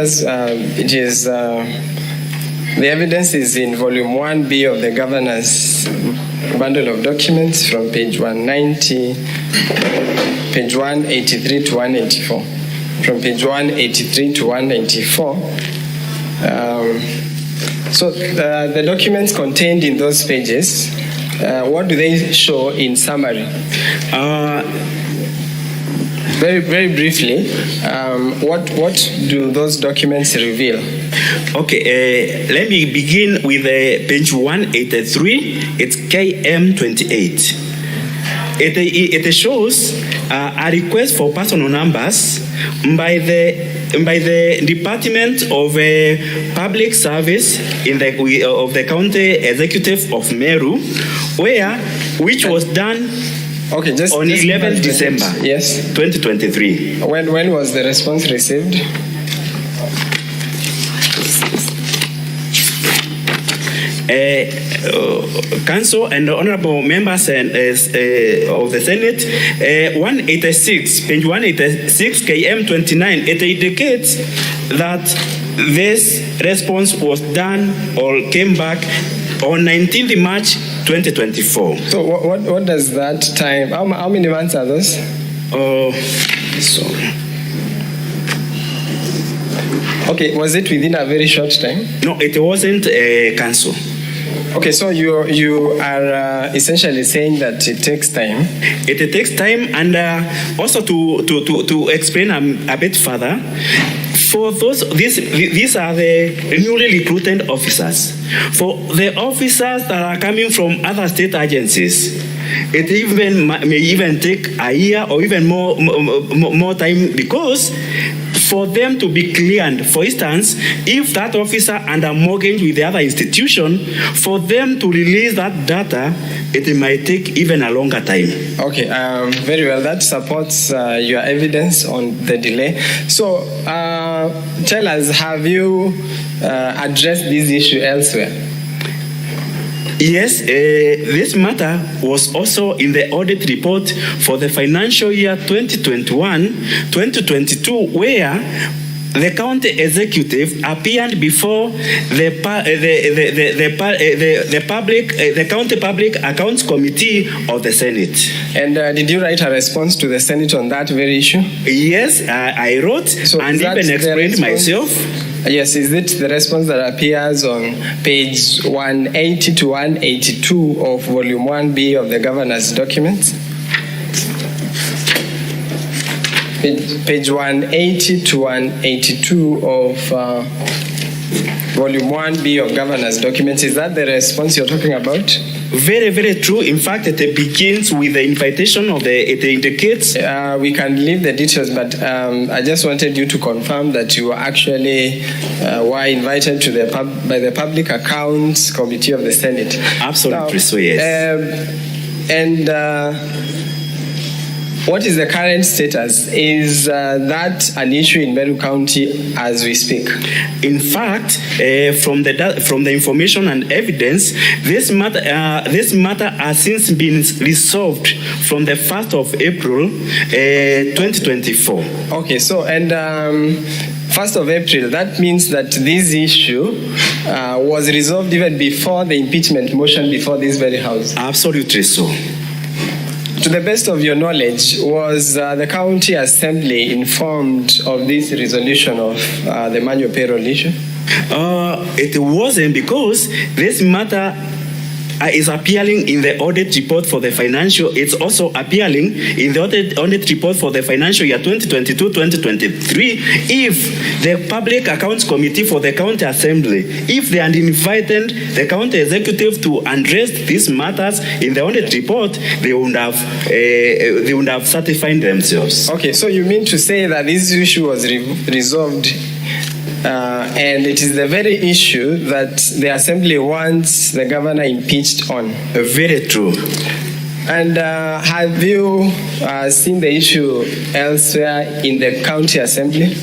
It is the evidence is in volume 1B of the governor's bundle of documents from page 190, page 183 to 184. From page 183 to 194. So the documents contained in those pages, what do they show in summary? Very, very briefly, what do those documents reveal? Okay, let me begin with page 183. It's KM28. It shows a request for personal numbers by the Department of Public Service of the County Executive of Meru, which was done on 11th December, yes, 2023. When was the response received? Council and honorable members of the Senate, 186, page 186, KM29, it indicates that this response was done or came back on 19th March 2024. So what does that time, how many months are those? Okay, was it within a very short time? No, it wasn't Council. Okay, so you are essentially saying that it takes time. It takes time, and also to explain a bit further, for these are the newly recruited officers. For the officers that are coming from other state agencies, it may even take a year or even more time, because for them to be cleared, for instance, if that officer under mortgage with the other institution, for them to release that data, it might take even a longer time. Okay, very well. That supports your evidence on the delay. So tell us, have you addressed this issue elsewhere? Yes, this matter was also in the audit report for the financial year 2021-2022, where the county executive appeared before the county public accounts committee of the Senate. And did you write a response to the Senate on that very issue? Yes, I wrote and even explained myself. Yes, is it the response that appears on page 180 to 182 of volume 1B of the governor's documents? Page 180 to 182 of volume 1B of governor's documents. Is that the response you're talking about? Very, very true. In fact, it begins with the invitation of it indicates. We can leave the details, but I just wanted you to confirm that you actually were invited to by the Public Accounts Committee of the Senate. Absolutely, so yes. What is the current status? Is that an issue in Meru County as we speak? In fact, from the information and evidence, this matter has since been resolved from the 1st of April 2024. Okay, so 1st of April, that means that this issue was resolved even before the impeachment motion before this very house. Absolutely so. To the best of your knowledge, was the county assembly informed of this resolution of the manual payroll issue? It wasn't, because this matter is appearing in the audit report for the financial. It's also appearing in the audit report for the financial year 2022-2023. If the Public Accounts Committee for the County Assembly, if they had invited the county executive to address these matters in the audit report, they would have certified themselves. Okay, so you mean to say that this issue was resolved, and it is the very issue that the Assembly wants the governor impeached on? Very true. And have you seen the issue elsewhere in the county assembly?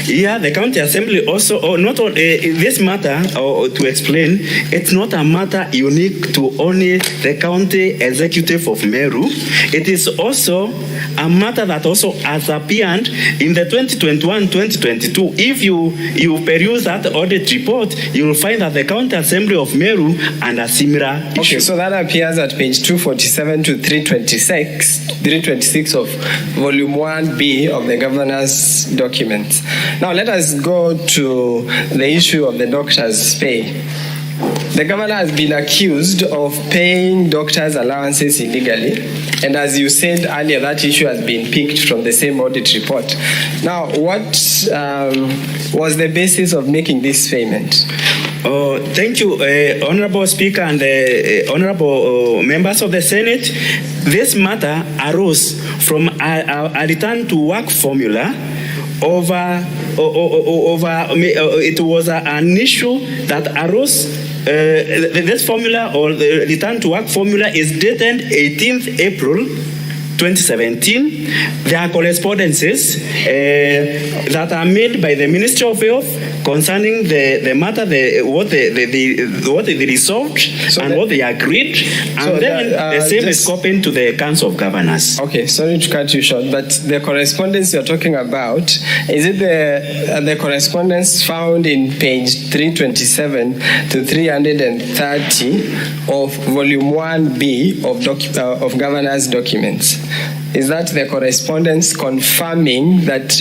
Yeah, the county assembly also, not only this matter, or to explain, it's not a matter unique to only the county executive of Meru. It is also a matter that also has appeared in the 2021-2022. If you peruse that audit report, you will find that the county assembly of Meru and a similar issue. Okay, so that appears at page 247 to 326 of volume 1B of the governor's documents. Now let us go to the issue of the doctor's pay. The governor has been accused of paying doctors' allowances illegally, and as you said earlier, that issue has been picked from the same audit report. Now, what was the basis of making this payment? Thank you, Honorable Speaker and honorable members of the Senate. This matter arose from a return to work formula it was an issue that arose. This formula, or the return to work formula, is dated 18th April 2017. There are correspondences that are made by the Ministry of Health concerning the matter, what they resolved, so and what they agreed, and then the same is copied to the Council of Governors. Okay, sorry to cut you short, but the correspondence you're talking about, is it the correspondence found in page 327 to 330 of volume 1B of Governor's documents? Is that the correspondence confirming that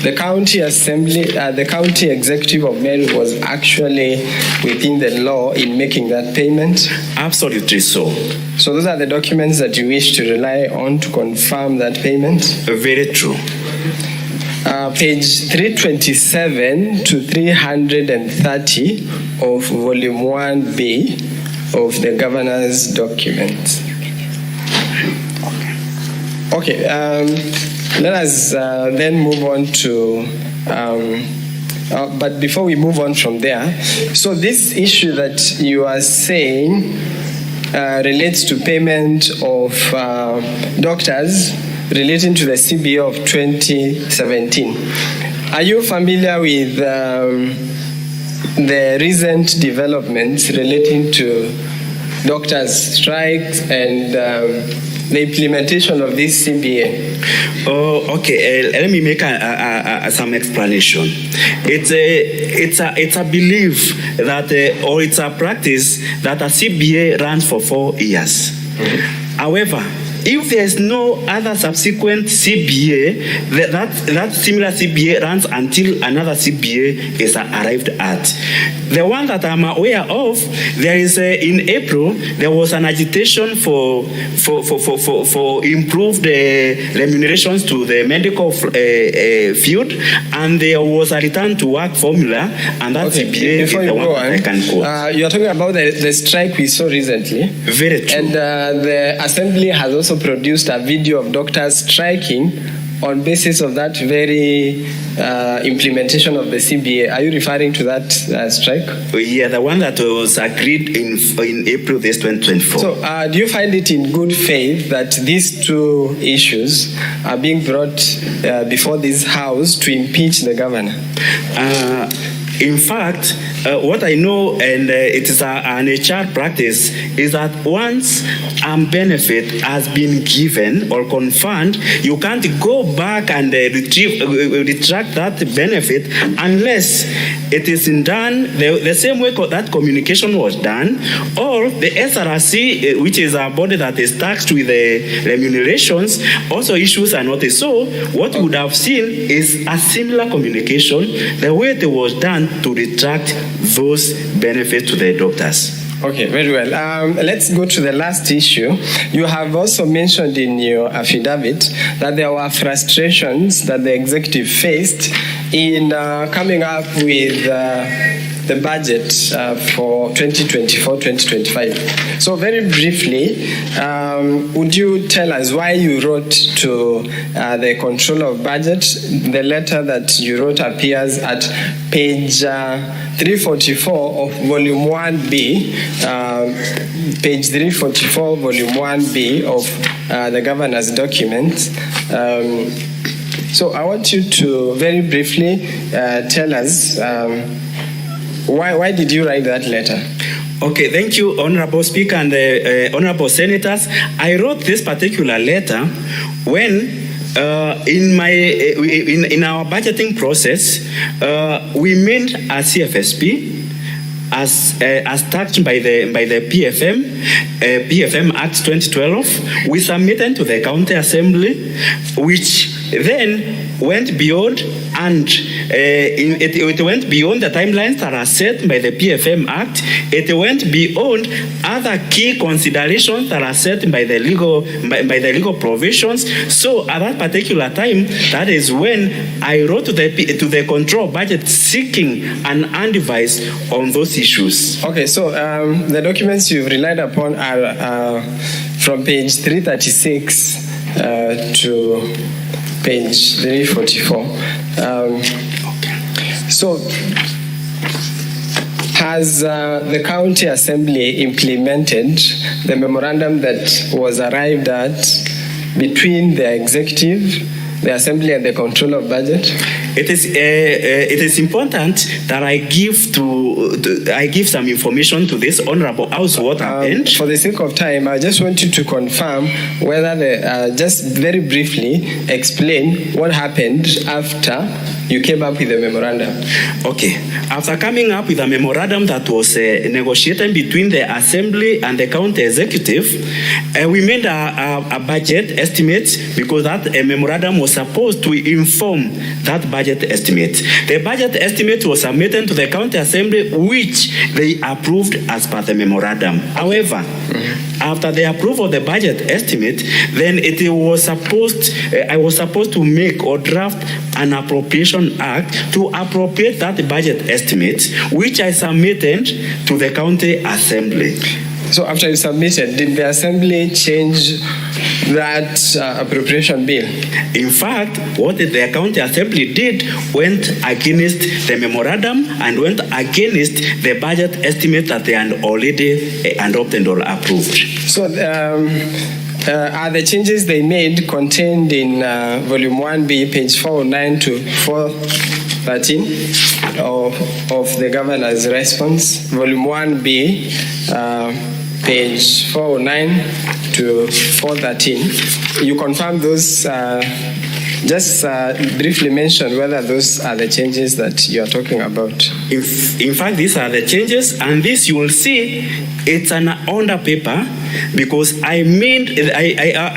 the county assembly, the county executive of Meru was actually within the law in making that payment? Absolutely so. So those are the documents that you wish to rely on to confirm that payment? Very true. Page 327 to 330 of volume 1B of the governor's documents. Okay, let us then move on to, but before we move on from there, so this issue that you are saying relates to payment of doctors relating to the CBA of 2017. Are you familiar with the recent developments relating to doctors' strikes and the implementation of this CBA? Okay. Let me make some explanation. It's a belief that, or it's a practice that a CBA runs for 4 years. Mm-hmm. However, if there is no other subsequent CBA, that similar CBA runs until another CBA is arrived at. The one that I'm aware of, there is in April there was an agitation for improved remunerations to the medical field, and there was a return to work formula, and that CBA is the one that I can quote. You're talking about the strike we saw recently. Very true. And the Assembly has also produced a video of doctors striking on basis of that very implementation of the CBA. Are you referring to that strike? Yeah, the one that was agreed in April this 2024. So do you find it in good faith that these two issues are being brought before this House to impeach the governor? In fact, what I know, and it is an HR practice, is that once a benefit has been given or confirmed, you can't go back and retract that benefit unless it is done the same way that communication was done, or the SRC, which is a body that is tasked with the remunerations, also issues a notice. So what you would have seen is a similar communication, the way it was done to retract those benefits to the doctors. Okay, very well. Let's go to the last issue. You have also mentioned in your affidavit that there were frustrations that the executive faced in coming up with the budget for 2024-2025. So very briefly, would you tell us why you wrote to the Controller of Budget? The letter that you wrote appears at page 344 of Volume 1B, page 344, Volume 1B of the Governor's document. So I want you to very briefly tell us why did you write that letter? Okay, thank you, Honorable Speaker and Honorable Senators. I wrote this particular letter when in our budgeting process, we met a CFSP as touched by the PFM Act 2012. We submitted to the County Assembly, which then went beyond and it went beyond the timelines that are set by the PFM Act. It went beyond other key considerations that are set by the legal provisions. So at that particular time, that is when I wrote to the control budget seeking an advice on those issues. Okay, so the documents you've relied upon are from page 336 to page 344. So, has the County Assembly implemented the memorandum that was arrived at between the Executive, the Assembly, and the Controller of Budget? It is important that I give some information to this Honorable House what happened. For the sake of time, I just want you to confirm whether just very briefly explain what happened after you came up with the memorandum. Okay. After coming up with a memorandum that was negotiated between the Assembly and the County Executive, we made a budget estimate because that memorandum was supposed to inform that budget estimate. The budget estimate was submitted to the County Assembly, which they approved as per the memorandum. However, after the approval of the budget estimate, then I was supposed to make or draft an appropriation act to appropriate that budget estimate, which I submitted to the County Assembly. So after you submitted, did the Assembly change that appropriation bill? In fact, what the County Assembly did went against the memorandum and went against the budget estimate that they had already adopted or approved. So are the changes they made contained in Volume 1B, page 409 to 413 of the Governor's response? Volume 1B, page 409 to 413. You confirm those, just briefly mention whether those are the changes that you are talking about. In fact, these are the changes, and this you will see it's an under paper because I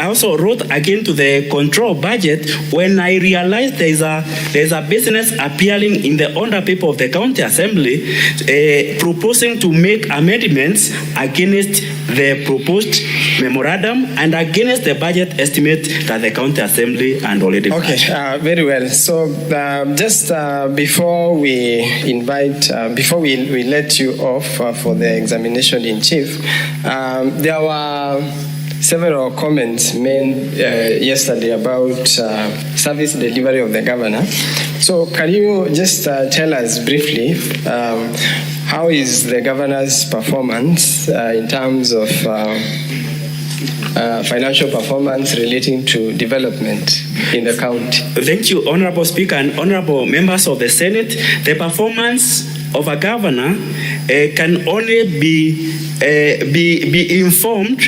also wrote again to the control budget when I realized there's a business appearing in the under paper of the County Assembly proposing to make amendments against the proposed memorandum and against the budget estimate that the County Assembly had already passed. Okay, very well. So just before we before we let you off for the examination in chief, there were several comments made yesterday about service delivery of the governor. So can you just tell us briefly how is the governor's performance in terms of financial performance relating to development in the county? Thank you, Honorable Speaker and Honorable members of the Senate. The performance of a governor can only be informed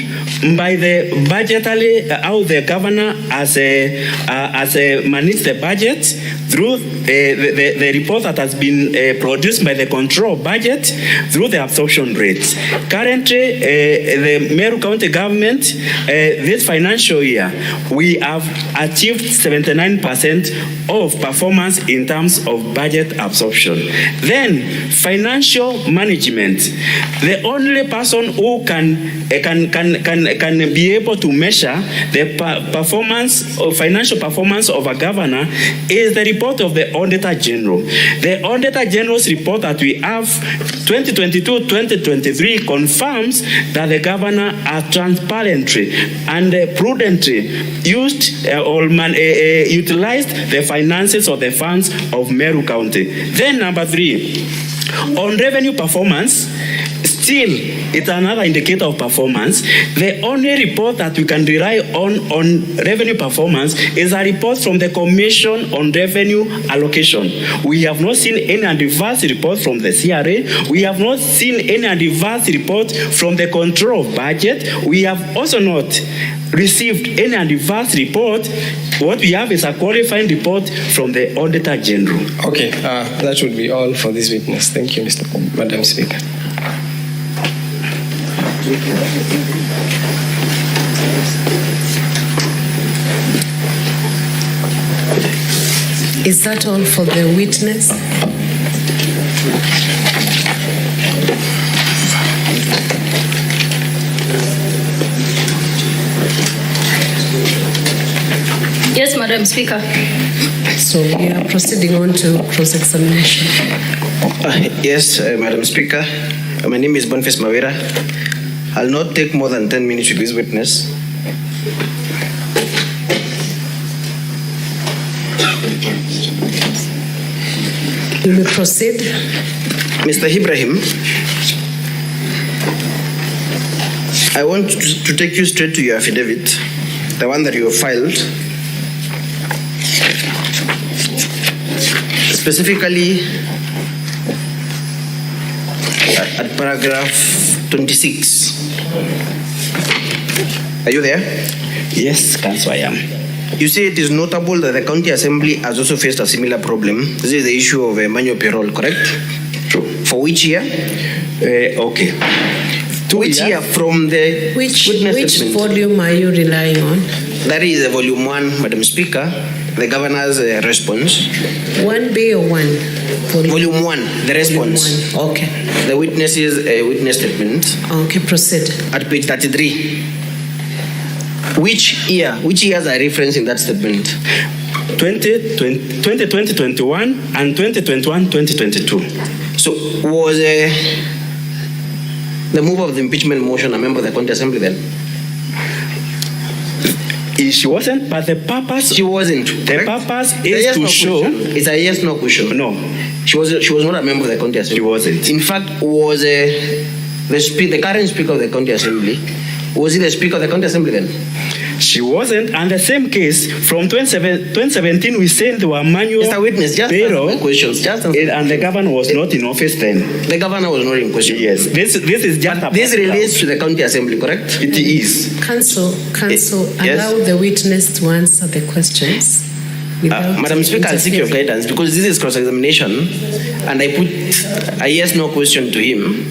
by the budgetary how the governor has managed the budget through the report that has been produced by the control budget through the absorption rates. Currently, the Meru County government this financial year we have achieved 79% of performance in terms of budget absorption. Then financial management, the only person who can can be able to measure the performance or financial performance of a governor is the report of the Auditor General. The Auditor General's report that we have 2022-2023 confirms that the governor has transparently and prudently utilized the finances of the funds of Meru County. Then number 3, on revenue performance, still, it's another indicator of performance. The only report that we can rely on revenue performance is a report from the Commission on Revenue Allocation. We have not seen any adverse report from the CRA. We have not seen any adverse report from the Control of Budget. We have also not received any adverse report. What we have is a qualifying report from the Auditor General. Okay, that would be all for this witness. Thank you, Madam Speaker. Is that all for the witness? Yes, Madam Speaker. So we are proceeding on to cross-examination. Yes, Madam Speaker. My name is Boniface Kawira. I'll not take more than 10 minutes with this witness. You may proceed. Mr. Ibrahim, I want to take you straight to your affidavit, the one that you have filed. Specifically, at paragraph 26. Are you there? Yes, Councillor, I am. You say it is notable that the County Assembly has also faced a similar problem. This is the issue of manual payroll, correct? True. For which year? Okay. Which year from the Which witness statement? volume are you relying on? That is volume 1, Madam Speaker, the governor's response. 1B or 1? Volume 1, the response. Volume 1. Okay. The witness's witness statement Okay, proceed. at page 33. Which years are referenced in that statement? 2020-21 and 2021-2022. So was the move of the impeachment motion a member of the County Assembly then? She wasn't, but the purpose. She wasn't. The purpose is to show. It's a yes no question. No, She was not a member of the County Assembly. she wasn't. In fact, was the current Speaker of the County Assembly, was he the Speaker of the County Assembly then? She wasn't, and the same case from 2017 we sent our manual Mr. Witness, just payroll, answer my questions. Just answer. and the governor was not in office then. The governor was not in question. Yes, this is just a This relates to the County Assembly, correct? It is. Counsel, Yes. allow the witness to answer the questions. Madam Speaker, I'll seek your guidance because this is cross-examination and I put a yes-no question to him.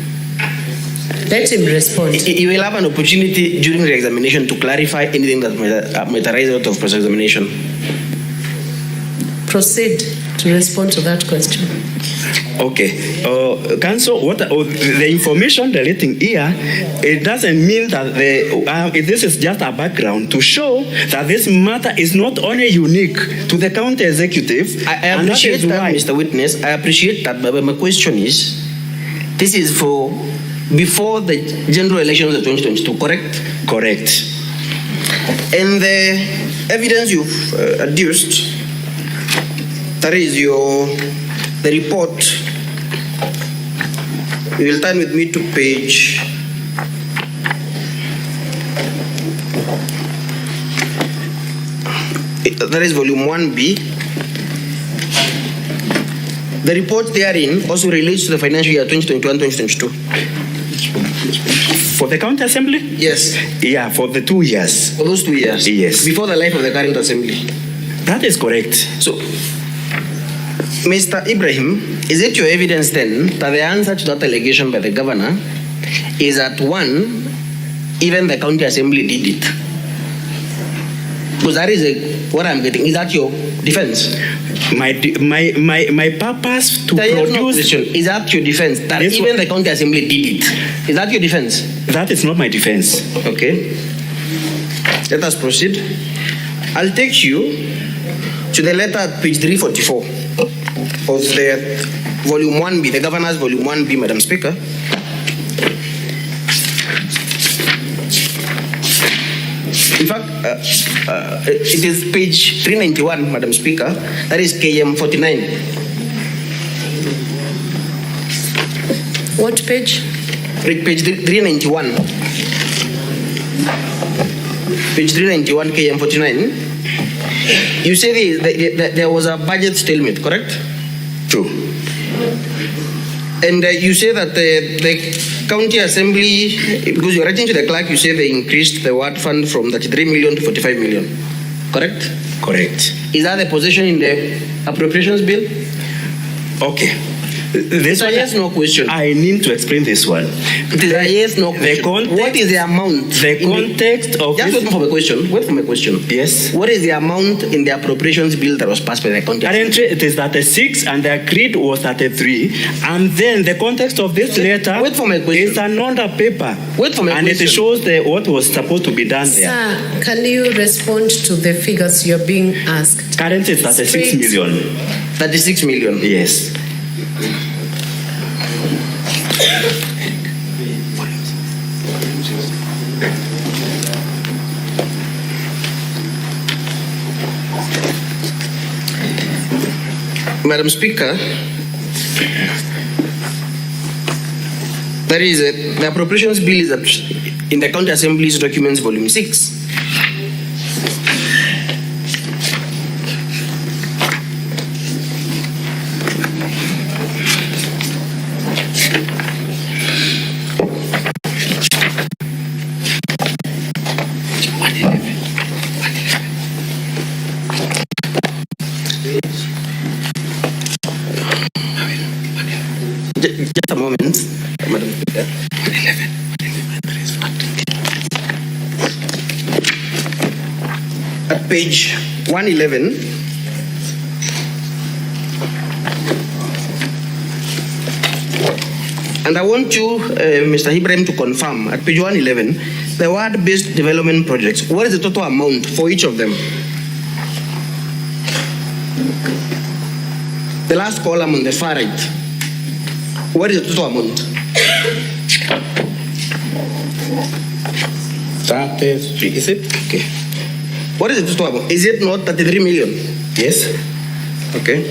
Let him respond. He will have an opportunity during the examination to clarify anything that might arise out of cross-examination. Proceed to respond to that question. Okay. Council, the information relating here, it doesn't mean that this is just a background to show that this matter is not only unique to the county executive. I appreciate that, Mr. Witness. I appreciate that, but my question is, this is for before the general elections of 2022, correct? Correct. And the evidence you've adduced, that is the report. You will turn with me to page 1B. The report therein also relates to the financial year 2021-2022. For the county assembly? Yes. Yeah, for the 2 years. For those 2 years? Yes. Before the life of the current assembly? That is correct. So, Mr. Ibrahim, is it your evidence then that the answer to that allegation by the governor is that one, even the county assembly did it? Because that is what I'm getting. Is that your defense? My purpose to produce. Is that your defense? That even the county assembly did it? Is that your defense? That is not my defense. Okay. Let us proceed. I'll take you to the letter at page 344 of the volume 1B, the governor's volume 1B, Madam Speaker. In fact, it is page 391, Madam Speaker. That is KM 49. What page? Page 391. Page 391, KM 49. You say there was a budget stalemate, correct? True. And you say that the county assembly, because you're writing to the clerk, you say they increased the ward fund from 33 million to 45 million, correct? Correct. Is that the position in the appropriations bill? Okay. This So one, yes, no question. I need to explain this one. It is a yes, no question. What is the amount? The context of Just this, wait for my question. Wait for my question. yes. What is the amount in the appropriations bill that was passed by the county? Currently, it is 36, and the agreed was 33. And then the context of this letter Wait for my question. is another paper. Wait for my and question. it shows what was supposed to be done there. Sir, can you respond to the figures you're being asked? Currently, it's 36 Straight. million. 36 million. Yes. Madam Speaker, there is the appropriations bill is in the County Assembly's documents, volume 6. Just a moment, Madam Speaker. At page 111, and I want you, Mr. Ibrahim, to confirm at page 111, the word-based development projects. What is the total amount for each of them? The last column on the far right. What is the total amount? 33, is it? Okay. What is the total amount? Is it not 33 million? Yes. Okay.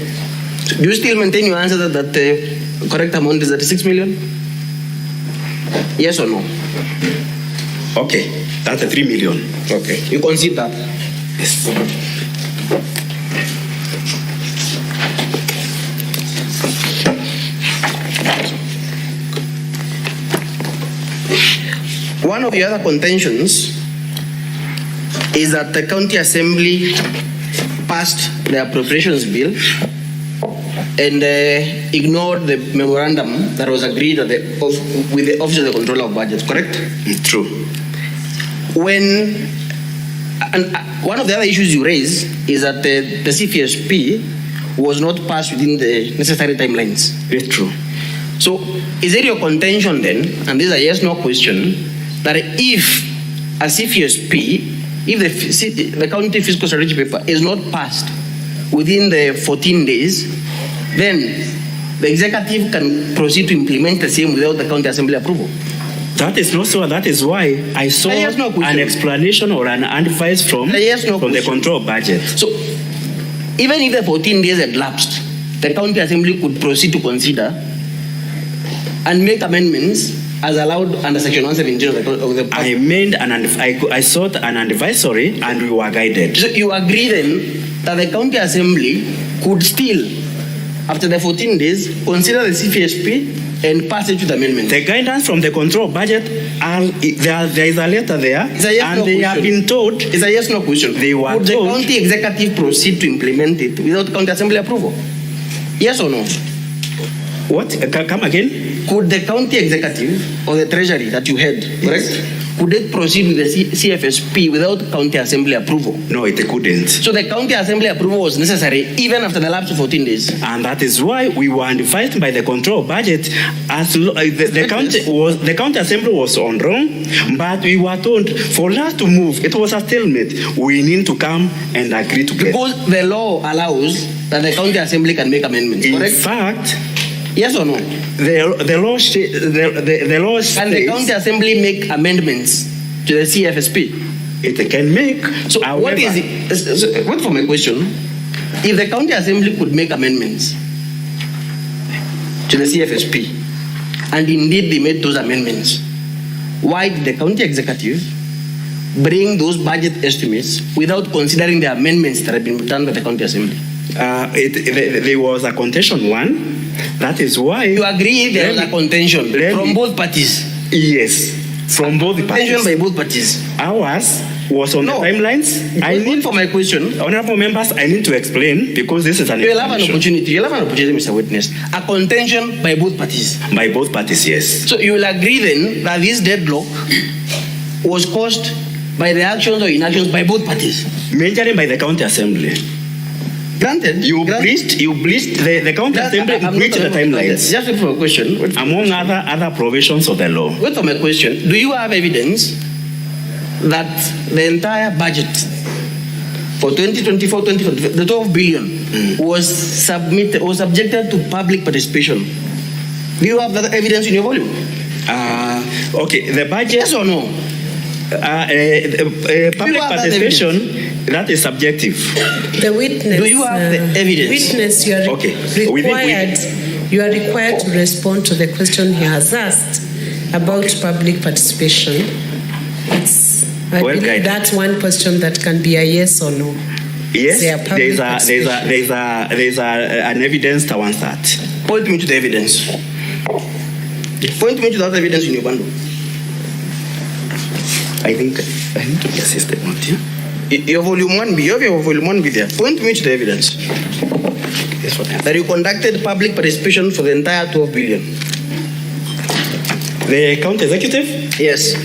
Do you still maintain your answer that the correct amount is 36 million? Yes or no? Okay. 33 million. Okay. You concede that? Yes. One of the other contentions is that the County Assembly passed the appropriations bill and ignored the memorandum that was agreed with the Office of the Controller of Budgets, correct? True. And one of the other issues you raise is that the CFSP was not passed within the necessary timelines. It's true. So, is it your contention then, and this is a yes/no question, that if a CFSP, if the county fiscal strategy paper is not passed within the 14 days, then the executive can proceed to implement the same without the county assembly approval? That is not so. That is why I saw Yes, no question. an explanation or an advice from Yes, no the question. control budget. So, even if the 14 days had lapsed, the county assembly could proceed to consider and make amendments as allowed under section 117 of the I sought an advisory and we were guided. So you agree then that the county assembly could still, after the 14 days, consider the CFSP and pass it with amendments? The guidance from the control budget, there is a letter there, It's a yes, and no they question. have been told. It's a yes/no question. They were Would the told. county executive proceed to implement it without county assembly approval? Yes or no? What? Come again? Could the county executive or the treasury that you had, correct? Could it proceed with the CFSP without county assembly approval? No, it couldn't. So the county assembly approval was necessary even after the lapse of 14 days. And that is why we were advised by the control budget as the county assembly was on wrong, but we were told for us to move, it was a stalemate. We need to come and agree together. Because the law allows that the county assembly can make amendments, correct? In fact, yes or no? the law states. Can the county assembly make amendments to the CFSP? It can make. So however, what is it? Wait for my question. If the county assembly could make amendments to the CFSP, and indeed they made those amendments, why did the county executive bring those budget estimates without considering the amendments that have been done by the county assembly? There was a contention one. That is why. You agree there was a contention from both parties? Yes, from both parties. Contention by both parties. Ours was on the timelines. I need for my question. Honorable members, I need to explain because this is an You'll have an opportunity. You'll have an opportunity, Mr. Witness. A contention by both parties. By both parties, yes. So you will agree then that this deadlock was caused by the actions or inactions by both parties? Majorly by the county assembly. Granted. You breached the county assembly breached the timelines. Just wait for a question. Among other provisions of the law. Wait for my question. Do you have evidence that the entire budget for 2024-2025, the 12 billion, was subjected to public participation? Do you have that evidence in your volume? Okay, the budget. Yes or no? Public participation, that is subjective. The witness. Do you have the evidence? Witness, you are required to respond to the question he has asked about public participation. I believe that's one question that can be a yes or no. Yes, there's an evidence towards that. Point me to the evidence. Point me to that evidence in your bundle. I think I need to get system on here. Your volume 1B, you have your volume 1B there. Point me to the evidence. That you conducted public participation for the entire 12 billion. The county executive? Yes.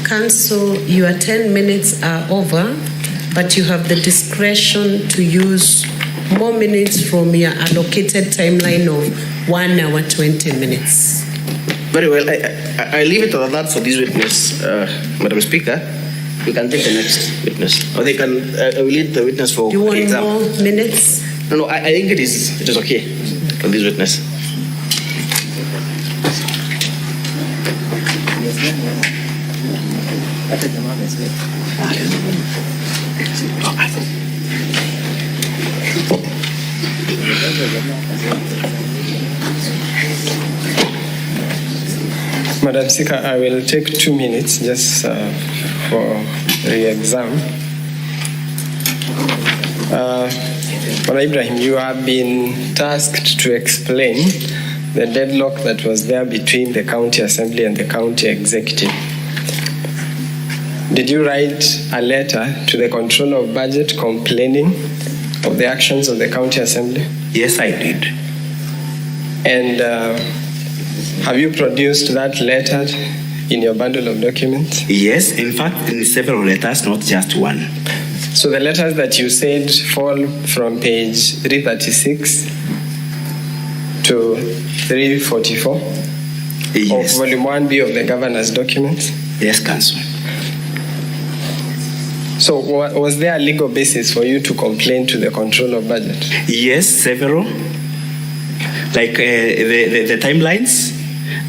Council, your 10 minutes are over, but you have the discretion to use more minutes from your allocated timeline of 1 hour 20 minutes. Very well. I leave it at that for this witness, Madam Speaker. You can take the next witness, or they can. I will lead the witness for. You want exam. More minutes? No. I think it is okay for this witness. Madam Speaker, I will take 2 minutes just for re-exam. Ibrahim, you have been tasked to explain the deadlock that was there between the county assembly and the county executive. Did you write a letter to the controller of budget complaining of the actions of the county assembly? Yes, I did. And have you produced that letter in your bundle of documents? Yes, in fact, in several letters, not just one. So the letters that you said fall from page 336 to 344 yes. of volume 1B of the governor's documents? Yes, Council. So was there a legal basis for you to complain to the controller of budget? Yes, several. Like the timelines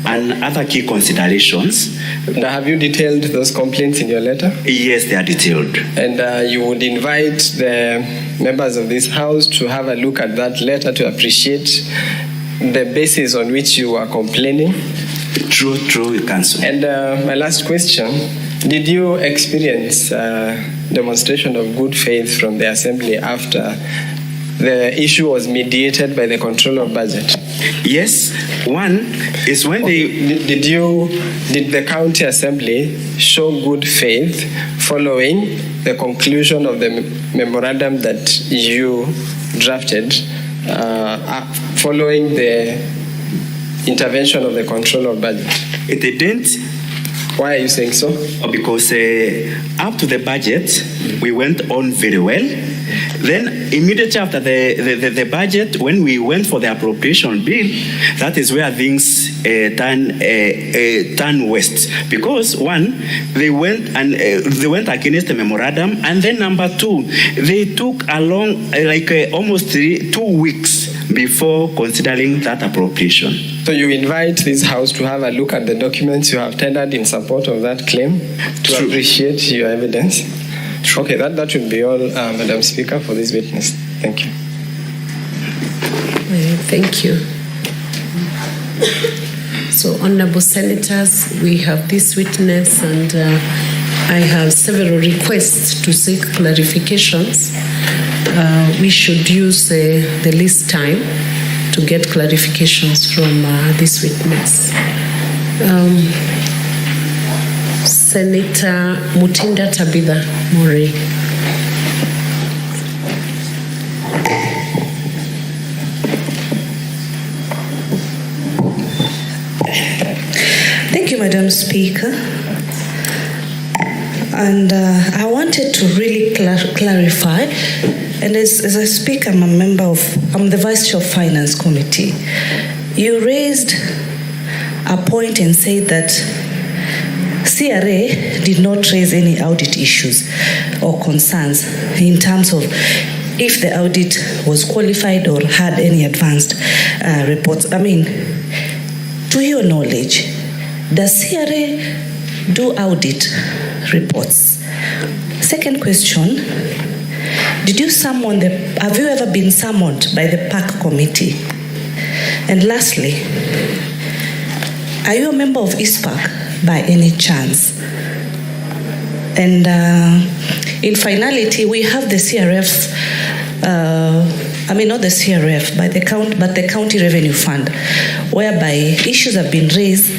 and other key considerations. Now, have you detailed those complaints in your letter? Yes, they are detailed. And you would invite the members of this House to have a look at that letter to appreciate the basis on which you are complaining? True, Council. And my last question, did you experience demonstration of good faith from the Assembly after the issue was mediated by the controller of budget? Yes, one is when Did the county assembly show good faith following the conclusion of the memorandum that you drafted, following the intervention of the control of budget? It didn't. Why are you saying so? Because up to the budget, we went on very well. Then immediately after the budget, when we went for the appropriation bill, that is where things turn west. Because one, they went against the memorandum, and then number two, they took along almost 2 weeks before considering that appropriation. So you invite this House to have a look at the documents you have tendered in support of that claim, to True. appreciate your evidence. True. Okay, that should be all, Madam Speaker, for this witness. Thank you. Thank you. So, Honorable Senators, we have this witness, and I have several requests to seek clarifications. We should use the least time to get clarifications from this witness. Senator Mutinda Tabitha Murray. Thank you, Madam Speaker. And I wanted to really clarify. And as a speaker, I'm the Vice Chair of Finance Committee. You raised a point and said that CRA did not raise any audit issues or concerns in terms of if the audit was qualified or had any advanced reports. I mean, to your knowledge, does CRA do audit reports? Second question, have you ever been summoned by the PAC committee? And lastly, are you a member of ISPAC by any chance? And in finality, we have the CRF, not the CRF, but the County Revenue Fund, whereby issues have been raised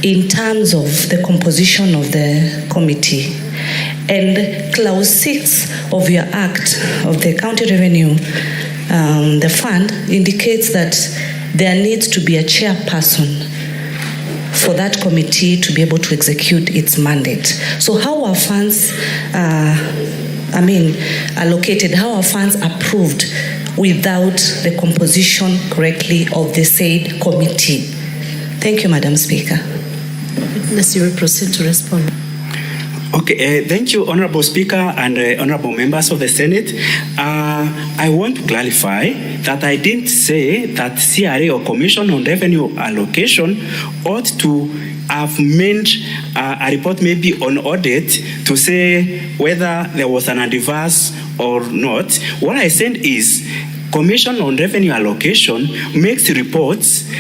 in terms of the composition of the committee. And Clause 6 of your Act of the County Revenue, the fund, indicates that there needs to be a chairperson for that committee to be able to execute its mandate. So how are funds allocated, how are funds approved without the composition correctly of the said committee? Thank you, Madam Speaker. Witness, you will proceed to respond. Okay, thank you, Honorable Speaker and Honorable Members of the Senate. I want to clarify that I didn't say that CRA or Commission on Revenue Allocation ought to have made a report maybe on audit to say whether there was an adverse or not. What I said is Commission on Revenue Allocation makes reports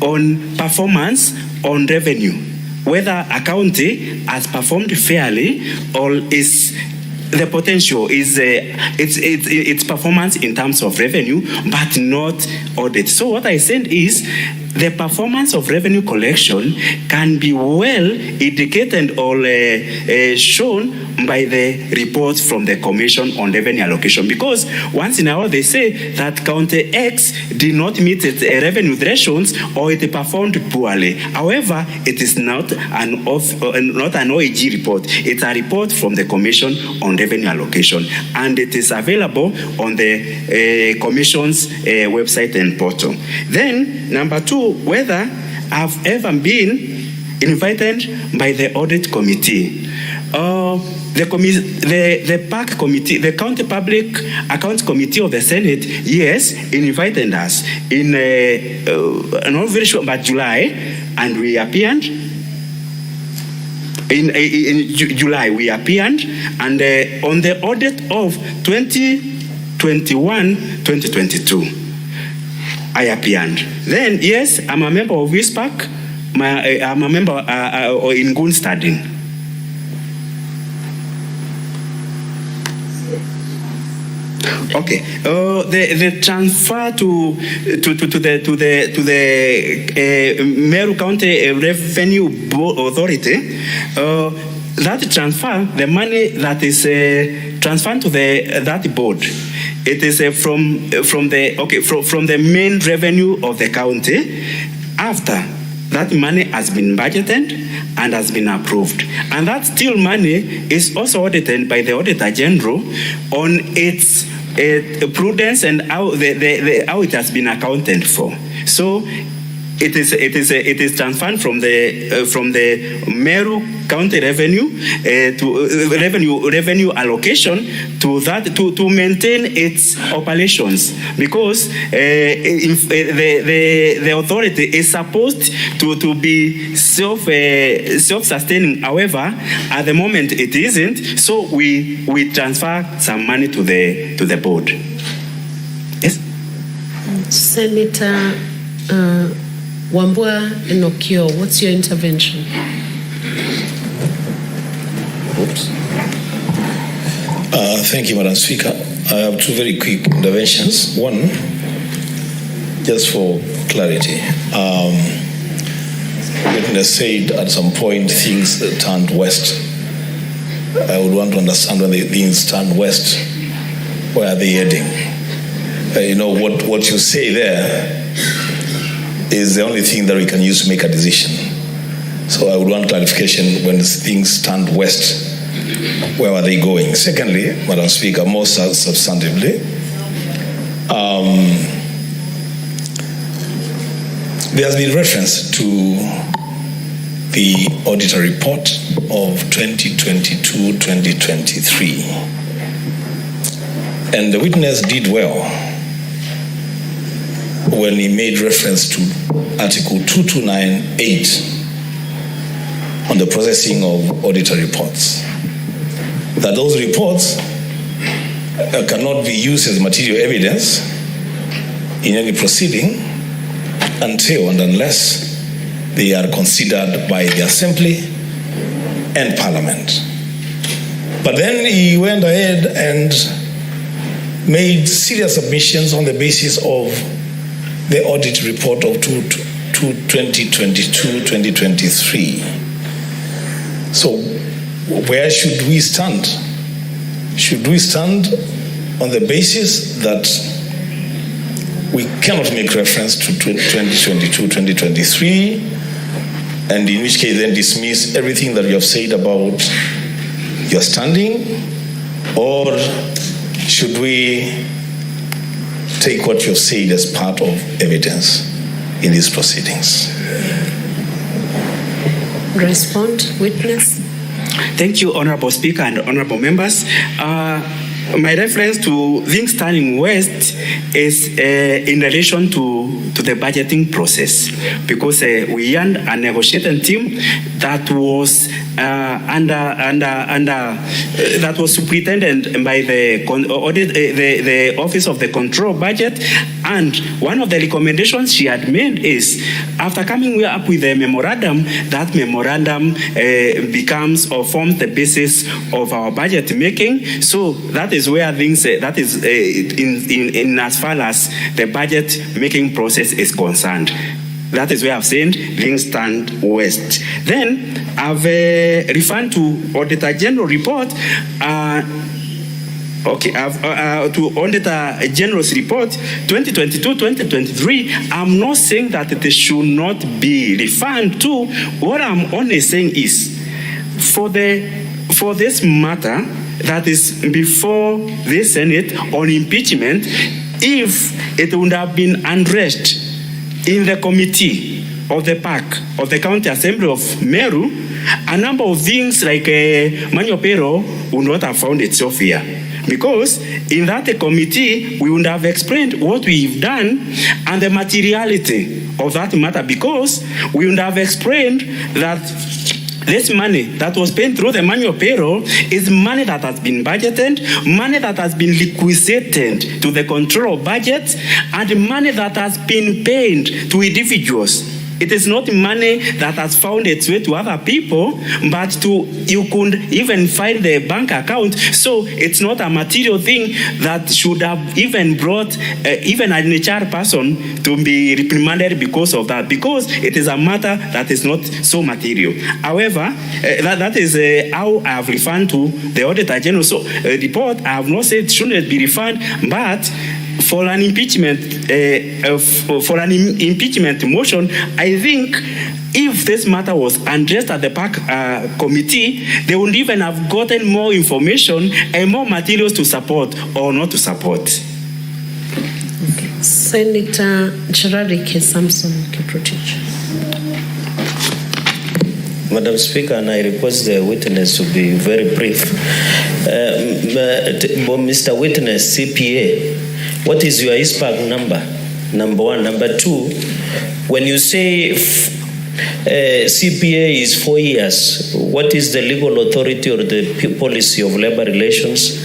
on performance on revenue, whether a county has performed fairly or is the potential is its performance in terms of revenue, but not audit. So what I said is the performance of revenue collection can be well indicated or shown by the report from the Commission on Revenue Allocation, because once in a while they say that County X did not meet its revenue thresholds or it performed poorly. However, it is not an OAG report. It's a report from the Commission on Revenue Allocation, and it is available on the Commission's website and portal. Then, number two, whether I've ever been invited by the audit committee. The PAC committee, the County Public Accounts Committee of the Senate, yes, invited us in not very sure, but July, and we appeared. In July, we appeared, and on the audit of 2021-2022, I appeared. Then, yes, I'm a member of ISPAC. I'm a member in good standing. Okay. The transfer to the Meru County Revenue Authority. That transfer, the money that is transferred to that board, it is from the main revenue of the county after that money has been budgeted and has been approved. And that still money is also audited by the Auditor General on its prudence and how it has been accounted for. So it is transferred from the Meru County revenue to revenue allocation to that to maintain its operations, because the authority is supposed to be self-sustaining. However, at the moment it isn't, so we transfer some money to the board. Yes, Senator Wambua Enokio, what's your intervention? Thank you, Madam Speaker. I have two very quick interventions. One, just for clarity. Witness said at some point things turned west. I would want to understand when the things turned west, where are they heading? What you say there is the only thing that we can use to make a decision. So I would want clarification when things turned west. Where are they going? Secondly, Madam Speaker, more substantively, there has been reference to the auditor report of 2022-2023. And the witness did well when he made reference to Article 2298 on the processing of auditor reports. That those reports cannot be used as material evidence in any proceeding until and unless they are considered by the Assembly and Parliament. But then he went ahead and made serious submissions on the basis of the audit report of 2022-2023. So where should we stand? Should we stand on the basis that we cannot make reference to 2022-2023, and in which case then dismiss everything that you have said about your standing? Or should we take what you have said as part of evidence in these proceedings? Respond, witness. Thank you, Honorable Speaker and Honorable Members. My reference to things turning west is in relation to the budgeting process, because we had a negotiating team that was that was superintended by the Office of the Control Budget, and one of the recommendations she had made is, after coming up with a memorandum, that memorandum becomes or forms the basis of our budget making. So that is where things that is in as far as the budget making process is concerned. That is where I've seen things stand west. Then I've referred to Auditor General report. To Auditor General's report 2022-2023. I'm not saying that it should not be referred to. What I'm only saying is, for this matter that is before the Senate on impeachment, if it would have been addressed in the committee of the PAC of the County Assembly of Meru, a number of things like Manyopero would not have found itself here. Because in that committee, we would have explained what we've done and the materiality of that matter, because we would have explained that this money that was paid through the manual payroll is money that has been budgeted, money that has been liquidated to the control budget, and money that has been paid to individuals it is not money that has found its way to other people, but you could even find the bank account. So it's not a material thing that should have even brought even an HR person to be reprimanded because of that, because it is a matter that is not so material. However, that is how I have referred to the Auditor General. So report, I have not said shouldn't be referred, but for an impeachment motion, I think if this matter was addressed at the PAC committee, they would even have gotten more information and more materials to support or not to support. Senator Chararike Samson Kiprotich. Madam Speaker, and I request the witness to be very brief. Mr. Witness, CPA, what is your ISPAC number? Number one. Number two, when you say CPA is 4 years, what is the legal authority or the policy of labor relations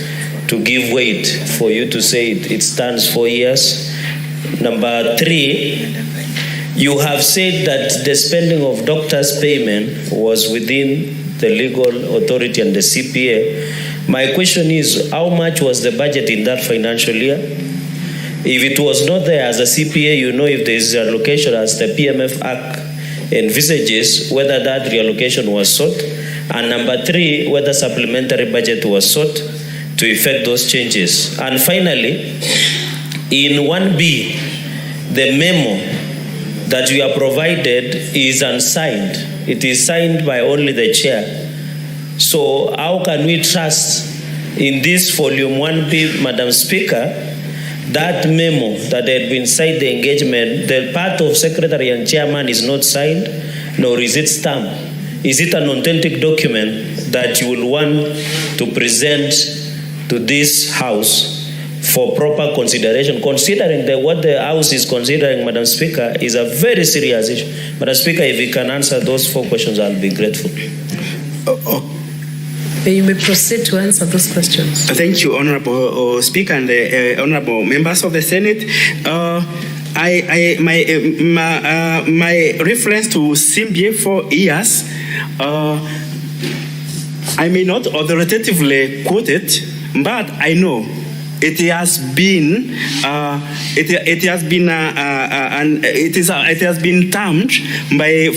to give weight for you to say it stands 4 years? Number three, you have said that the spending of doctors' payment was within the legal authority and the CPA. My question is, how much was the budget in that financial year? If it was not there as a CPA, you know if there is a allocation as the PMF Act envisages, whether that reallocation was sought. And number three, whether supplementary budget was sought to effect those changes. And finally, in 1B, the memo that you are provided is unsigned. It is signed by only the chair. So how can we trust in this volume 1B, Madam Speaker, that memo that had been signed, the engagement, the part of secretary and chairman is not signed, nor is it stamped? Is it an authentic document that you will want to present to this House for proper consideration, considering that what the House is considering, Madam Speaker, is a very serious issue? Madam Speaker, if you can answer those 4 questions, I'll be grateful. You may proceed to answer those questions. Thank you, Honorable Speaker and the Honorable members of the Senate. My reference to CBA 4 years, I may not authoritatively quote it, but I know it has been termed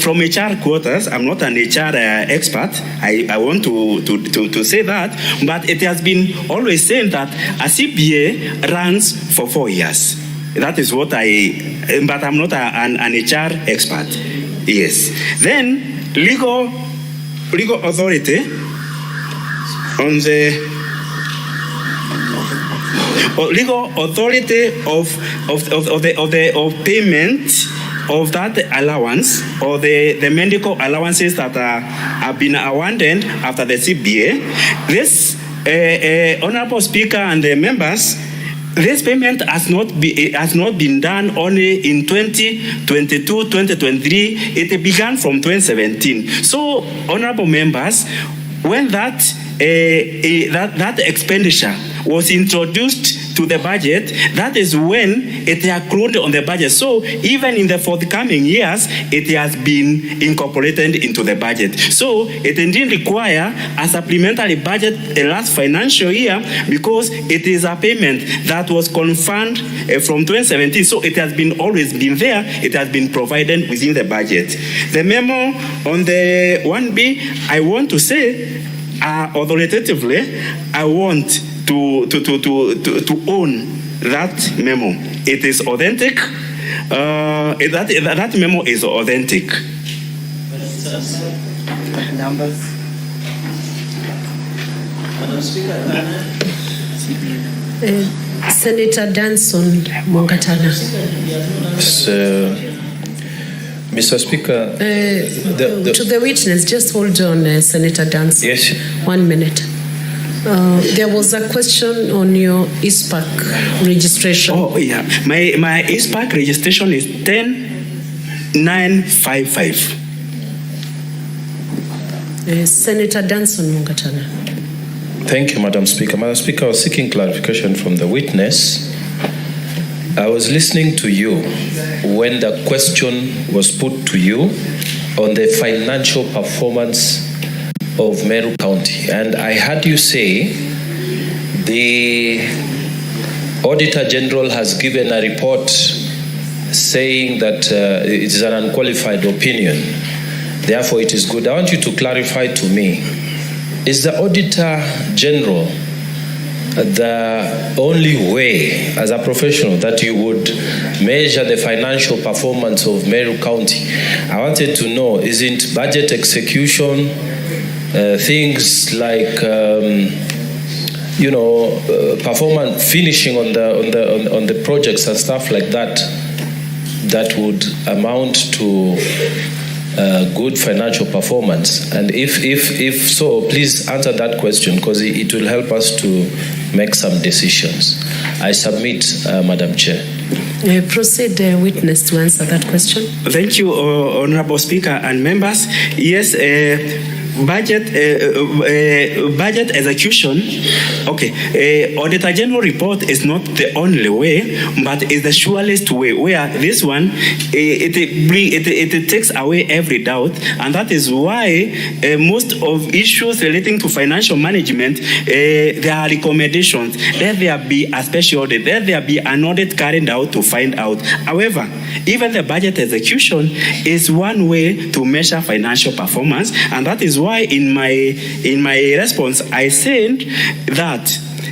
from HR quarters. I'm not an HR expert. I want to say that, but it has been always said that a CPA runs for 4 years. That is what but I'm not an HR expert. Yes. Then legal authority on the legal authority of payment of that allowance or the medical allowances that have been awarded after the CBA. This Honorable Speaker and the members, this payment has not been done only in 2022, 2023. It began from 2017. So, honorable members, when that expenditure was introduced to the budget, that is when it accrued on the budget. So even in the forthcoming years, it has been incorporated into the budget. So it didn't require a supplementary budget last financial year because it is a payment that was confirmed from 2017. So it has always been there. It has been provided within the budget. The memo on the 1B, I want to say, authoritatively, I want to own that memo. It is authentic. That memo is authentic. Numbers. Madam Speaker, Senator Danson Mwangaza. Mr. Speaker, to the witness, just hold on, Senator Danson. Yes. 1 minute. There was a question on your ISPAC registration. Oh, yeah. My ISPAC registration is 10955. Senator Danson Mwangaza. Thank you, Madam Speaker. Madam Speaker, I was seeking clarification from the witness I was listening to you when the question was put to you on the financial performance of Meru County, and I heard you say the Auditor General has given a report saying that it is an unqualified opinion, therefore it is good. I want you to clarify to me, is the Auditor General the only way as a professional that you would measure the financial performance of Meru County? I wanted to know, isn't budget execution, things like performance, finishing on the projects and stuff like that, that would amount to good financial performance? And if so, please answer that question, because it will help us to make some decisions. I submit, Madam Chair. Proceed, witness, to answer that question. Thank you, Honorable Speaker and members. Yes, budget execution. Okay, Auditor General report is not the only way, but is the surest way. Where this one it takes away every doubt, and that is why most of issues relating to financial management, there are recommendations. Let there be a special audit. Let there be an audit carried out to find out. However, even the budget execution is one way to measure financial performance, and that is why in my response I said that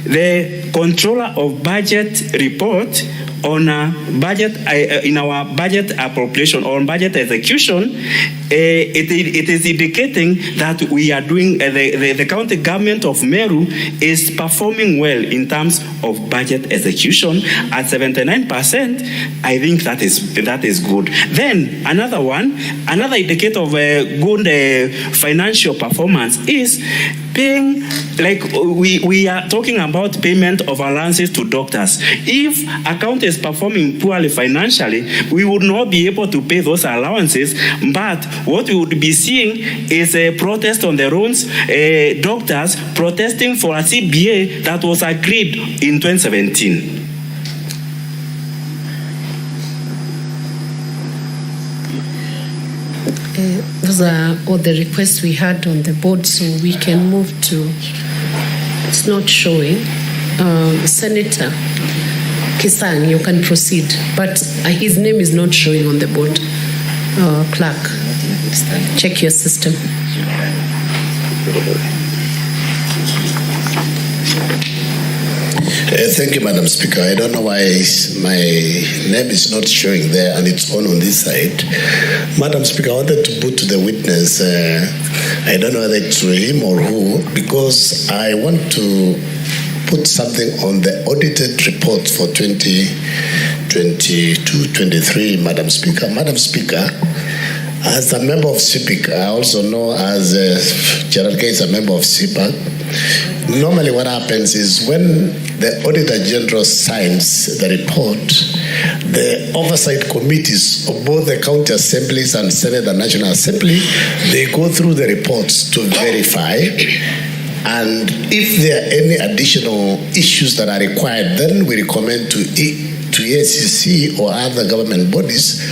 the controller of budget report on a budget in our budget appropriation or budget execution, it is indicating that we are doing the county government of Meru is performing well in terms of budget execution at 79%. I think that is good. Then another indicator of good financial performance is paying, like we are talking about payment of allowances to doctors. If a county is performing poorly financially, we would not be able to pay those allowances, but what we would be seeing is a protest on the roads, doctors protesting for a CBA that was agreed in 2017. Those are all the requests we had on the board, so we can move to, it's not showing. Senator Kisang, you can proceed, but his name is not showing on the board. Clerk, check your system. Thank you, Madam Speaker. I don't know why my name is not showing there and it's on this side. Madam Speaker, I wanted to put to the witness, I don't know whether it's him or who, because I want to put something on the audited report for 2022-23, Madam Speaker. Madam Speaker, as a member of CPIC, I also know as Gerald K is a member of CPAC. Normally what happens is when the Auditor General signs the report, the oversight committees of both the county assemblies and Senate and National Assembly, they go through the reports to verify, and if there are any additional issues that are required, then we recommend to ACC or other government bodies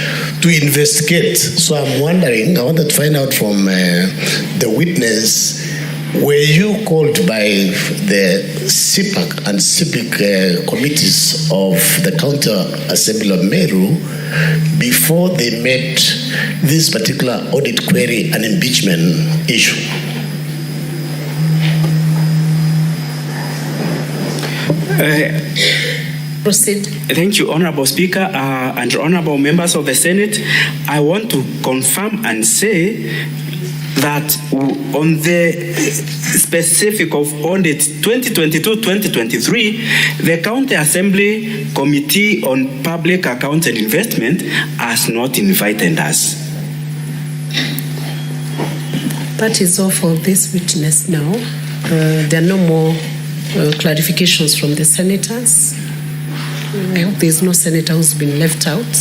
to investigate. So I'm wondering, I wanted to find out from the witness, were you called by the CPAC and CPIC committees of the County Assembly of Meru before they met this particular audit query and impeachment issue? Proceed. Thank you, Honorable Speaker and Honorable members of the Senate. I want to confirm and say that on the specific of audit 2022-2023, the County Assembly Committee on Public Accounts and Investment has not invited us. That is all for this witness now. There are no more clarifications from the senators. I hope there is no senator who's been left out.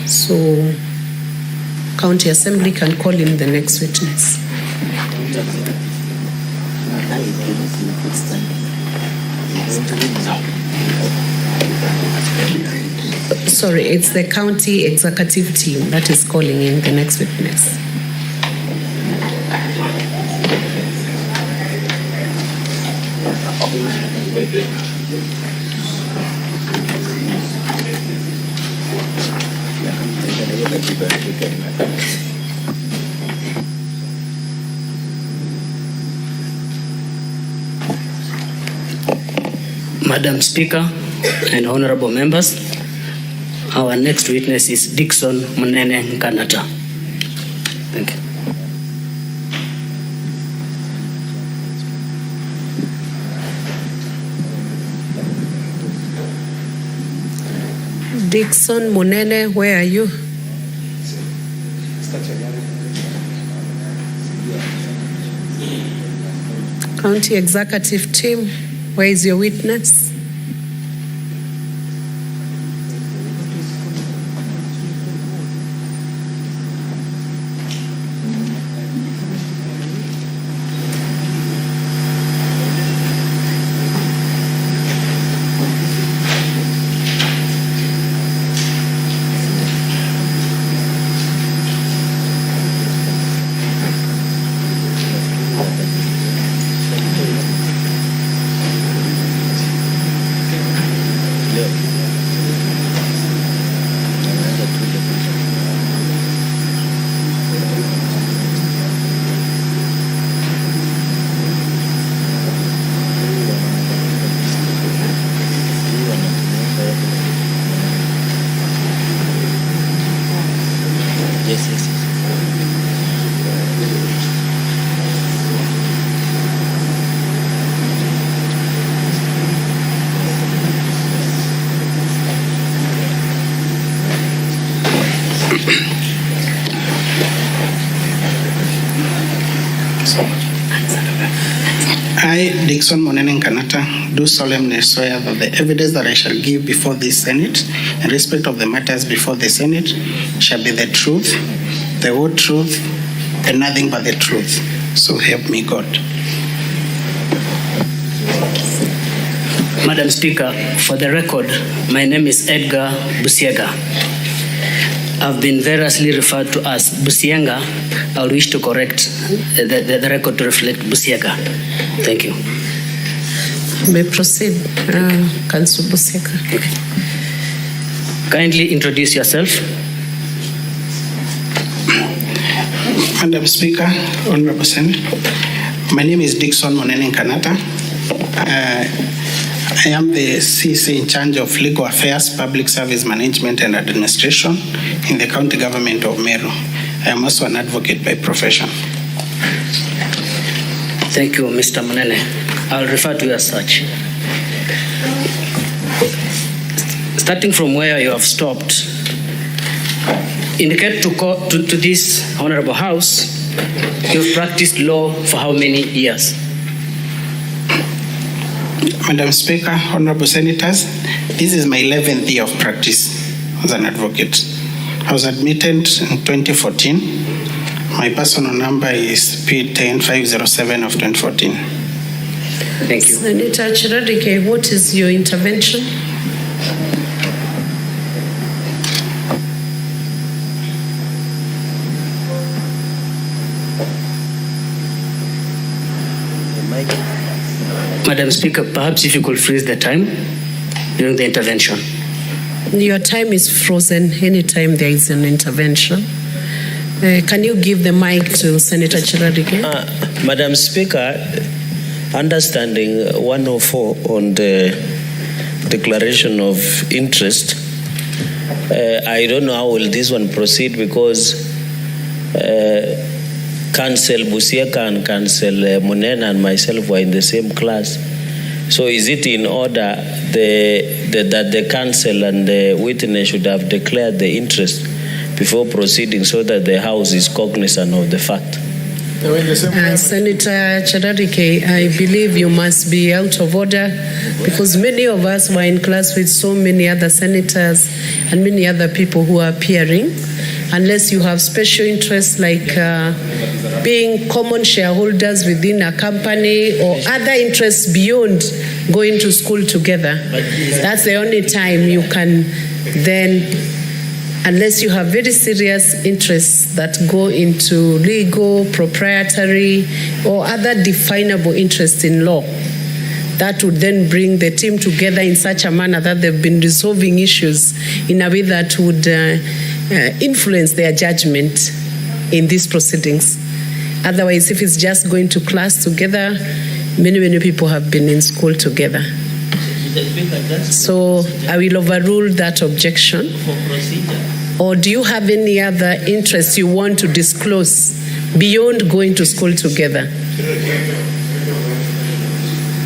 So County Assembly can call in the next witness. Sorry, it's the county executive team that is calling in the next witness. Madam Speaker and honorable members, our next witness is Dickson Munene Nkanata. Thank you. Dickson Munene, where are you? County executive team, where is your witness? I, Dickson Munene Nkanata, do solemnly swear that the evidence that I shall give before this Senate in respect of the matters before the Senate shall be the truth, the whole truth, and nothing but the truth. So help me God. Madam Speaker, for the record, my name is Edgar Busiega. I've been variously referred to as Busienga. I wish to correct the record to reflect Busiega. Thank you. May proceed, Councillor Busiega. Okay. Kindly introduce yourself. Madam Speaker, Honorable Senate, my name is Dickson Munene Nkanata. I am the CC in charge of Legal Affairs, Public Service Management and Administration in the County Government of Meru. I am also an advocate by profession. Thank you, Mr. Munene. I'll refer to you as such. Starting from where you have stopped, indicate to this Honorable House, you've practiced law for how many years? Madam Speaker, Honorable Senators, this is my 11th year of practice as an advocate. I was admitted in 2014. My personal number is P10507 of 2014. Thank you. Senator Chiradike, what is your intervention? Madam Speaker, perhaps if you could freeze the time during the intervention. Your time is frozen anytime there is an intervention. Can you give the mic to Senator Chiradike? Madam Speaker, understanding 104 on the declaration of interest, I don't know how will this one proceed because Council Busieka and Council Munene and myself were in the same class. So is it in order that the council and the witness should have declared the interest before proceeding so that the House is cognizant of the fact? Senator Chiradike, I believe you must be out of order because many of us were in class with so many other senators and many other people who are appearing. Unless you have special interests like being common shareholders within a company or other interests beyond going to school together. That's the only time you can then unless you have very serious interests that go into legal, proprietary, or other definable interests in law, that would then bring the team together in such a manner that they've been resolving issues in a way that would influence their judgment in these proceedings. Otherwise, if it's just going to class together, many people have been in school together. So I will overrule that objection. Or do you have any other interests you want to disclose beyond going to school together?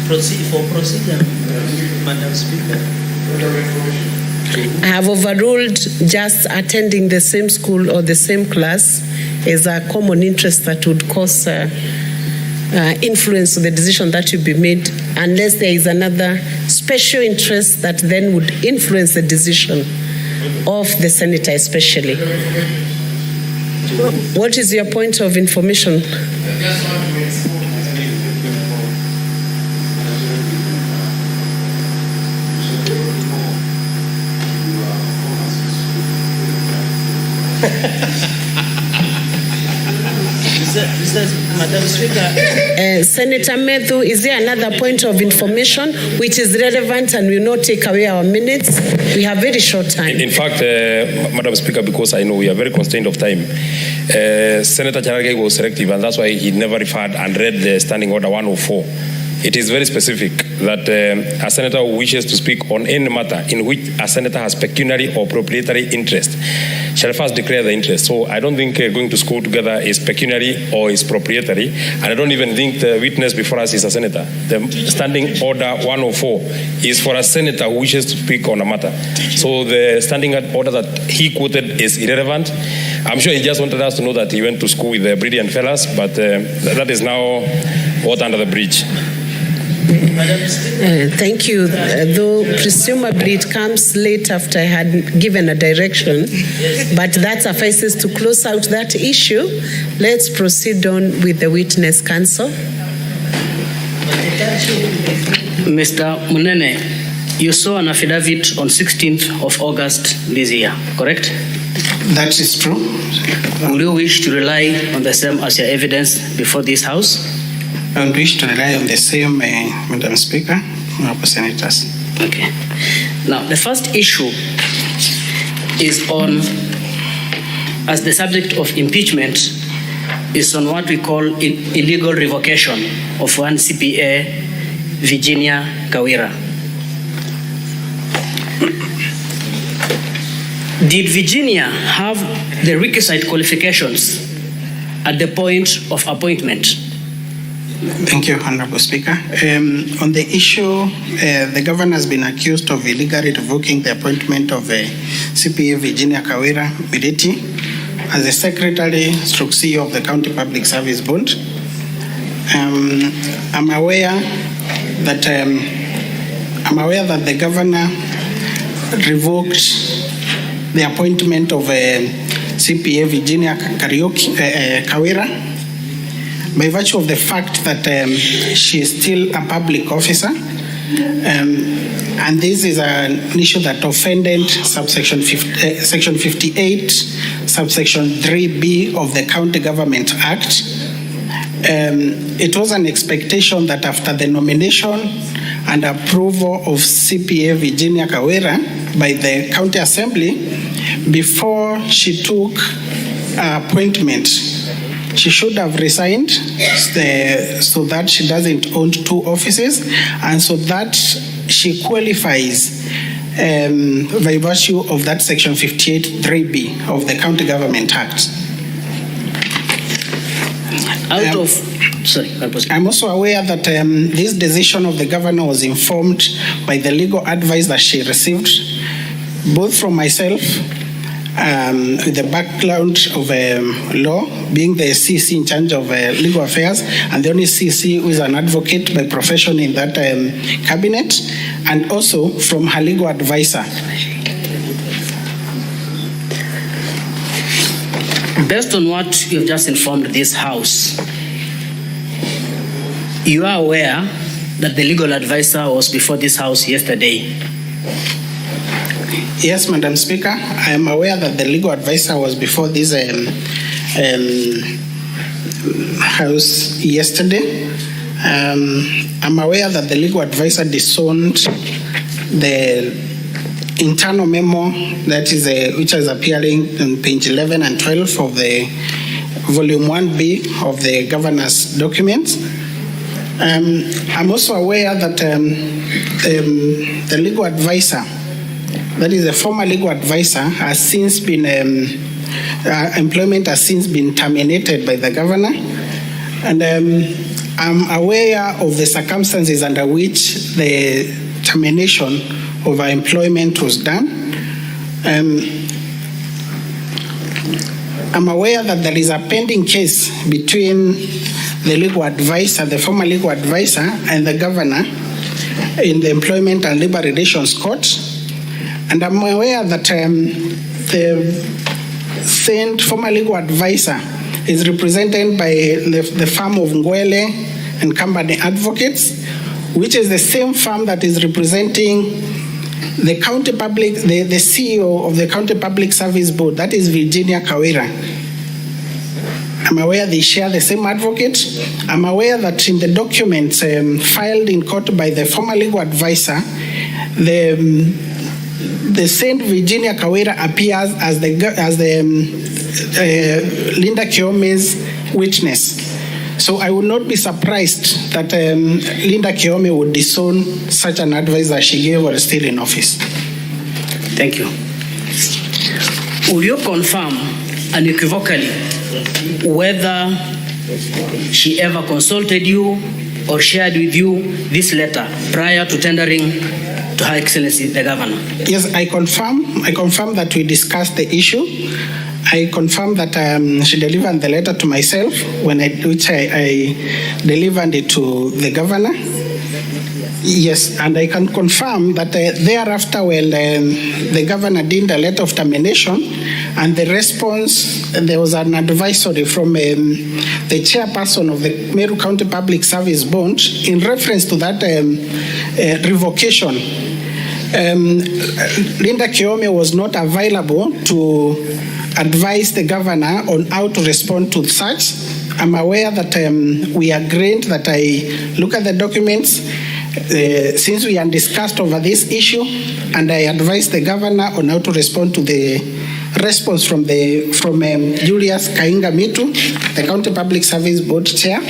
For procedure, Madam Speaker. I have overruled just attending the same school or the same class as a common interest that would cause influence on the decision that will be made, unless there is another special interest that then would influence the decision of the senator especially. What is your point of information? Madam Speaker. Senator Methu, is there another point of information which is relevant and will not take away our minutes? We have very short time. In fact, Madam Speaker, because I know we are very constrained of time, Senator Cherargei was selective, and that's why he never referred and read the Standing Order 104. It is very specific that a senator who wishes to speak on any matter in which a senator has pecuniary or proprietary interest shall first declare the interest. So I don't think going to school together is pecuniary or is proprietary, and I don't even think the witness before us is a senator. The Standing Order 104 is for a senator who wishes to speak on a matter. So the Standing Order that he quoted is irrelevant. I'm sure he just wanted us to know that he went to school with the brilliant fellas, but that is now water under the bridge. Thank you. Though presumably it comes late after I had given a direction, but that suffices to close out that issue. Let's proceed on with the witness counsel. Mr. Munene, you saw an affidavit on 16th of August this year, correct? That is true. Will you wish to rely on the same as your evidence before this House? I would wish to rely on the same, Madam Speaker, Honorable Senators. Okay. Now, the first issue is on, as the subject of impeachment, is on what we call illegal revocation of one CPA, Virginia Kawira. Did Virginia have the requisite qualifications at the point of appointment? Thank you, Honorable Speaker. On the issue, the governor has been accused of illegally revoking the appointment of CPA Virginia Kawira Miriti as the Secretary/CEO of the County Public Service Board. I'm aware that the governor revoked the appointment of CPA Virginia Kawira by virtue of the fact that she is still a public officer, and this is an issue that offended section 58, subsection 3B of the County Government Act. It was an expectation that after the nomination and approval of CPA Virginia Kawira by the County Assembly, before she took appointment, she should have resigned so that she doesn't own two offices, and so that she qualifies by virtue of that section 58 3B of the County Government Act. I'm also aware that this decision of the governor was informed by the legal advice that she received, both from myself, with the background of law, being the CC in charge of legal affairs, and the only CC who is an advocate by profession in that cabinet, and also from her legal advisor. Based on what you've just informed this House, you are aware that the legal advisor was before this House yesterday. Yes, Madam Speaker, I am aware that the legal advisor was before this House yesterday. I'm aware that the legal advisor disowned the internal memo that is which is appearing on page 11 and 12 of the volume 1B of the governor's documents. I'm also aware that the legal advisor, that is the former legal advisor, has since been employment has since been terminated by the governor, and I'm aware of the circumstances under which the termination of our employment was done. I'm aware that there is a pending case between the legal advisor, the former legal advisor, and the governor in the Employment and Labor Relations Court. And I'm aware that the said former legal advisor is represented by the firm of Ngwele and Company Advocates, which is the same firm that is representing the county public, the CEO of the County Public Service Board, that is Virginia Kawira. I'm aware they share the same advocate. I'm aware that in the documents filed in court by the former legal advisor, the Saint Virginia Kawira appears as the Linda Kiome's witness. So I would not be surprised that Linda Kiome would disown such an advice that she gave while still in office. Thank you. Will you confirm unequivocally whether she ever consulted you or shared with you this letter prior to tendering to Her Excellency the Governor? Yes, I confirm that we discussed the issue. I confirm that she delivered the letter to myself, which I delivered it to the governor. Yes, and I can confirm that thereafter, when the governor did a letter of termination, and the response, there was an advisory from the chairperson of the Meru County Public Service Board in reference to that revocation. Linda Kiome was not available to advise the governor on how to respond to such. I'm aware that we agreed that I look at the documents since we had discussed over this issue, and I advised the governor on how to respond to the response from Julius Kainga Mitu, the County Public Service Board Chair.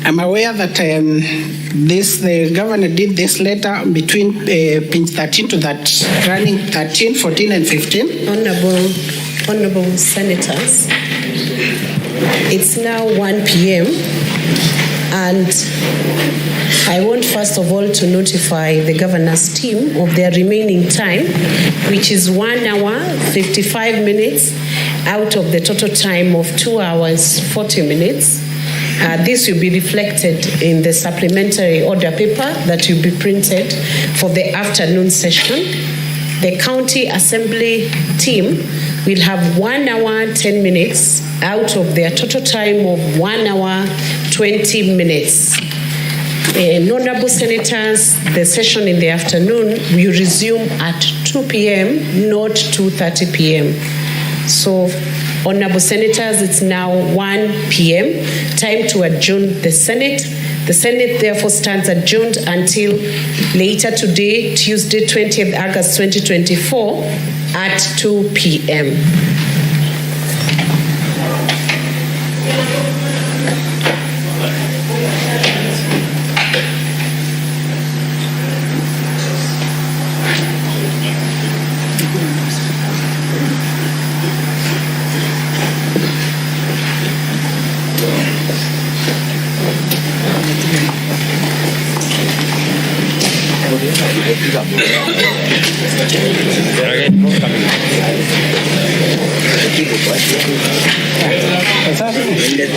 I'm aware that the governor did this letter between page 13 to that running 13, 14, and 15. Honorable Senators, it's now 1 p.m. and I want first of all to notify the governor's team of their remaining time, which is 1 hour, 55 minutes out of the total time of 2 hours, 40 minutes. This will be reflected in the supplementary order paper that will be printed for the afternoon session. The county assembly team will have 1 hour, 10 minutes out of their total time of 1 hour, 20 minutes. Honorable Senators, the session in the afternoon will resume at 2 p.m., not 2:30 p.m. So, Honorable Senators, it's now 1 p.m. Time to adjourn the Senate. The Senate therefore stands adjourned until later today, Tuesday, 20th August 2024 at 2 p.m.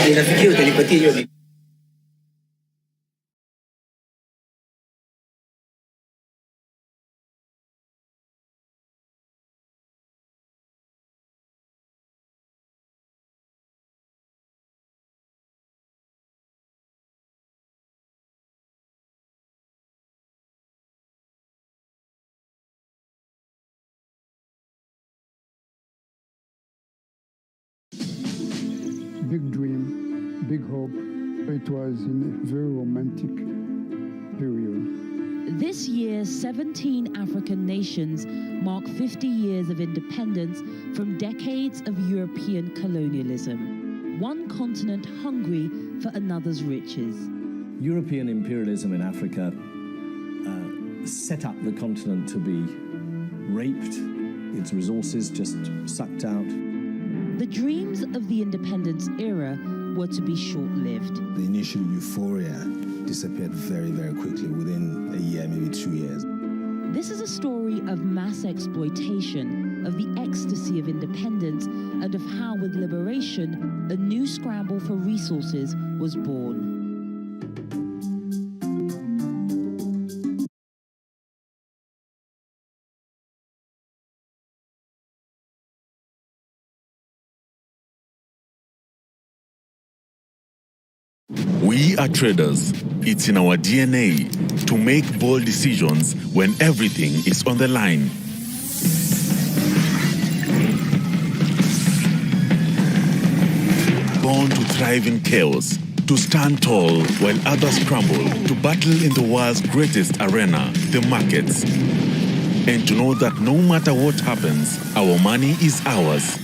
Ninafikiri utanipatia hiyo big dream, big hope. It was in a very romantic period. This year, 17 African nations mark 50 years of independence from decades of European colonialism. One continent hungry for another's riches. European imperialism in Africa set up the continent to be raped, its resources just sucked out. The dreams of the independence era were to be short-lived. The initial euphoria disappeared very, very quickly, within a year, maybe 2 years. This is a story of mass exploitation, of the ecstasy of independence, and of how, with liberation, a new scramble for resources was born. We are traders. It's in our DNA to make bold decisions when everything is on the line. Born to thrive in chaos, to stand tall while others crumble, to battle in the world's greatest arena, the markets. And to know that no matter what happens, our money is ours.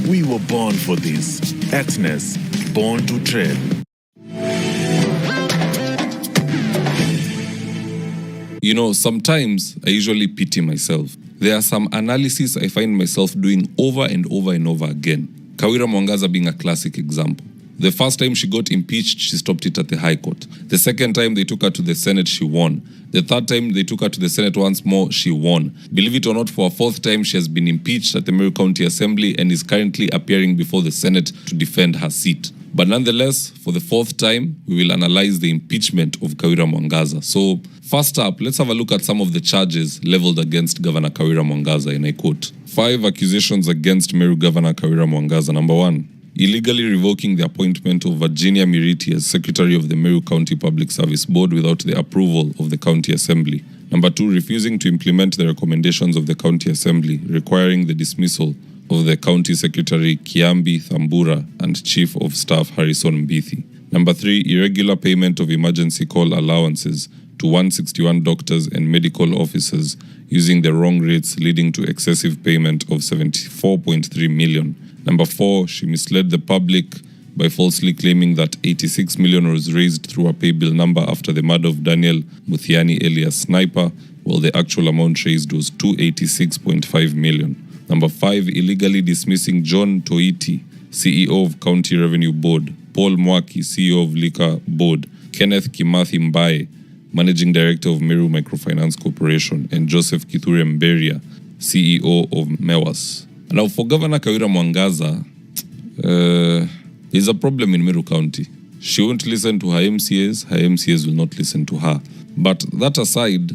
We were born for this. Exness, born to trade. You know, sometimes I usually pity myself. There are some analyses I find myself doing over and over and over again. Kawira Mwangaza being a classic example. The first time she got impeached, she stopped it at the High Court. The second time they took her to the Senate, she won. The third time they took her to the Senate once more, she won. Believe it or not, for a fourth time, she has been impeached at the Meru County Assembly and is currently appearing before the Senate to defend her seat. But nonetheless, for the fourth time, we will analyze the impeachment of Kawira Mwangaza. So, first up, let's have a look at some of the charges leveled against Governor Kawira Mwangaza, and I quote, 5 accusations against Meru Governor Kawira Mwangaza. Number 1, illegally revoking the appointment of Virginia Miriti as Secretary of the Meru County Public Service Board without the approval of the County Assembly. Number 2, refusing to implement the recommendations of the County Assembly, requiring the dismissal of the County Secretary Kiambi Thambura and Chief of Staff Harrison Mbithi. Number 3, irregular payment of emergency call allowances to 161 doctors and medical officers using the wrong rates, leading to excessive payment of 74.3 million. Number 4, she misled the public by falsely claiming that 86 million was raised through a pay bill number after the murder of Daniel Muthiani alias Sniper, while the actual amount raised was 286.5 million. Number 5, illegally dismissing John Toiti, CEO of County Revenue Board, Paul Mwaki, CEO of Liquor Board, Kenneth Kimathi Mbaye, Managing Director of Meru Microfinance Corporation, and Joseph Kithure Mberia, CEO of MEWAS. Now, for Governor Kawira Mwangaza, there's a problem in Meru County. She won't listen to her MCAs will not listen to her. But that aside,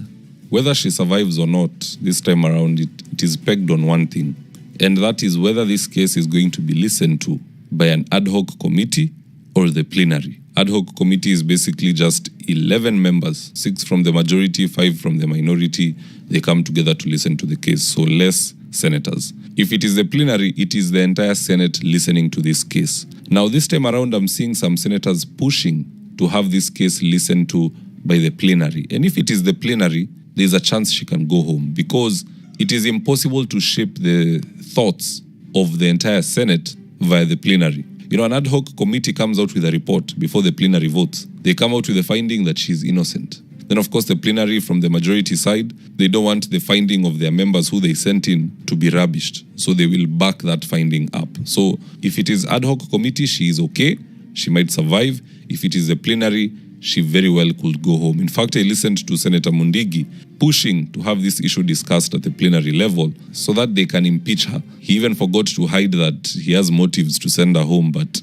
whether she survives or not this time around, it is pegged on one thing. And that is whether this case is going to be listened to by an ad hoc committee or the plenary. Ad hoc committee is basically just 11 members, 6 from the majority, 5 from the minority. They come together to listen to the case, so less senators. If it is the plenary, it is the entire Senate listening to this case. Now, this time around, I'm seeing some senators pushing to have this case listened to by the plenary. And if it is the plenary, there's a chance she can go home, because it is impossible to shape the thoughts of the entire Senate via the plenary. You know, an ad hoc committee comes out with a report before the plenary votes. They come out with the finding that she's innocent. Then, of course, the plenary from the majority side, they don't want the finding of their members who they sent in to be rubbished. So they will back that finding up. So if it is ad hoc committee, she is okay. She might survive. If it is the plenary, she very well could go home. In fact, I listened to Senator Mundigi pushing to have this issue discussed at the plenary level so that they can impeach her. He even forgot to hide that he has motives to send her home, but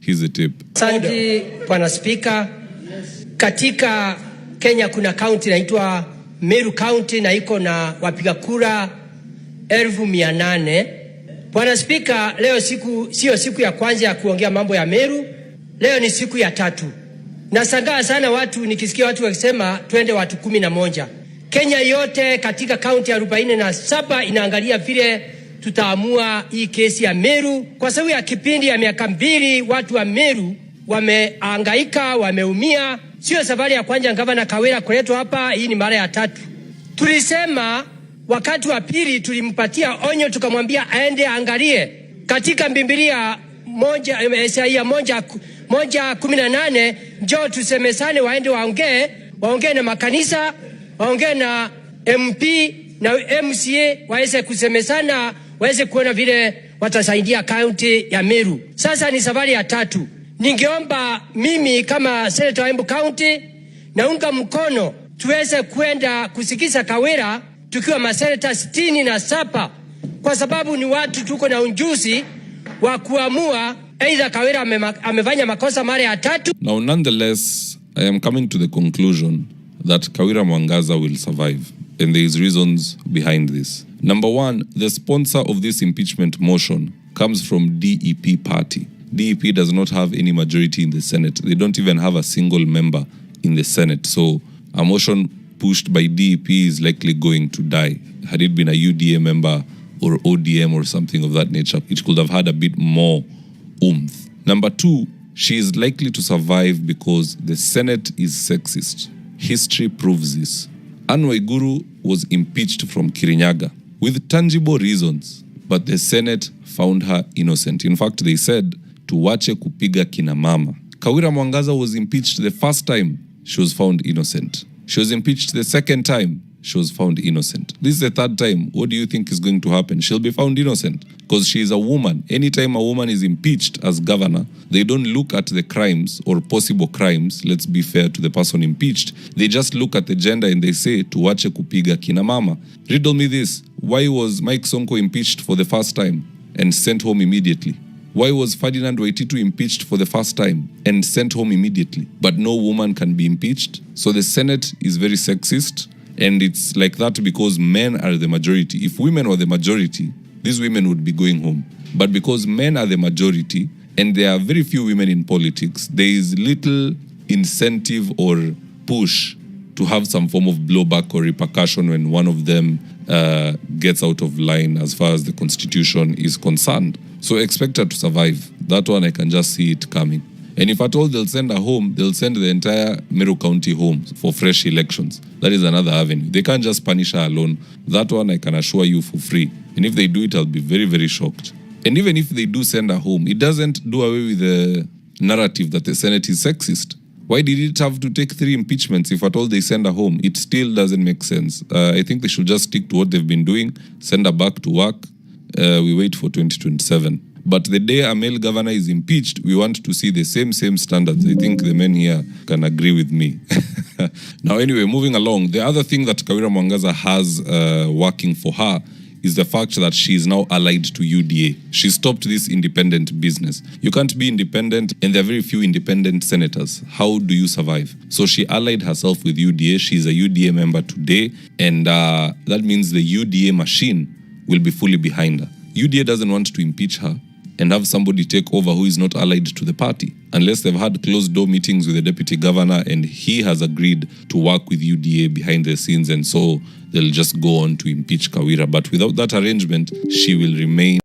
here's the tip. Asante, Bwana Spika. Katika Kenya kuna county inaitwa Meru County na iko na wapiga kura 1800. Bwana Spika, leo sio siku ya kwanza ya kuongea mambo ya Meru. Leo ni siku ya 3. Nasangaa sana watu nikisikia watu wakisema twende watu 11. Kenya yote katika kaunti 47 inaangalia vile tutaamua hii kesi ya Meru, kwa sababu ya kipindi ya miaka 2 watu wa Meru wamehangaika, wameumia. Sio safari ya kwanza gavana Kawira kuletwa hapa, hii ni mara ya 3. Tulisema wakati wa pili tulimpatia onyo, tukamwambia aende angalie katika Biblia 1:18, njoo tusemesane, waende waongee na makanisa, waongee na MP na MCA, waweze kusemesana, waweze kuona vile watasaidia kaunti ya Meru. Sasa ni safari ya 3. Ningeomba mimi kama senator wa Embu County naunga mkono tuweze kwenda kusikiza Kawira tukiwa maseneta 67, kwa sababu ni watu tuko na unjuzi wa kuamua aidha Kawira amefanya makosa mara ya 3. Now, nonetheless, I am coming to the conclusion that Kawira Mwangaza will survive, and there is reasons behind this. Number one, the sponsor of this impeachment motion comes from DEP party. DEP does not have any majority in the Senate. They don't even have a single member in the Senate. So a motion pushed by DEP is likely going to die. Had it been a UDA member or ODM or something of that nature, it could have had a bit more oomph. Number two, she is likely to survive because the Senate is sexist. History proves this. Anne Waiguru was impeached from Kirinyaga with tangible reasons, but the Senate found her innocent. In fact, they said, tuwache kupiga kina mama. Kawira Mwangaza was impeached the first time, she was found innocent. She was impeached the second time, she was found innocent. This is the third time. What do you think is going to happen? She'll be found innocent because she is a woman. Anytime a woman is impeached as governor, they don't look at the crimes or possible crimes. Let's be fair to the person impeached. They just look at the gender and they say, tuwache kupiga kina mama. Riddle me this. Why was Mike Sonko impeached for the first time and sent home immediately? Why was Ferdinand Waititu impeached for the first time and sent home immediately? But no woman can be impeached. So the Senate is very sexist, and it's like that because men are the majority. If women were the majority, these women would be going home. But because men are the majority, and there are very few women in politics, there is little incentive or push to have some form of blowback or repercussion when one of them gets out of line as far as the constitution is concerned. So expect her to survive. That one I can just see it coming. And if at all they'll send her home, they'll send the entire Meru County home for fresh elections. That is another avenue. They can't just punish her alone. That one I can assure you for free. And if they do it, I'll be very, very shocked. And even if they do send her home, it doesn't do away with the narrative that the Senate is sexist. Why did it have to take 3 impeachments if at all they send her home? It still doesn't make sense. I think they should just stick to what they've been doing, send her back to work. We wait for 2027. But the day a male governor is impeached, we want to see the same standards. I think the men here can agree with me. Now, anyway, moving along. The other thing that Kawira Mwangaza has working for her is the fact that she is now allied to UDA. She stopped this independent business. You can't be independent, and there are very few independent senators. How do you survive? So she allied herself with UDA. She's a UDA member today, and that means the UDA machine will be fully behind her. UDA doesn't want to impeach her and have somebody take over who is not allied to the party, unless they've had closed-door meetings with the deputy governor and he has agreed to work with UDA behind the scenes, and so they'll just go on to impeach Kawira. But without that arrangement, she will remain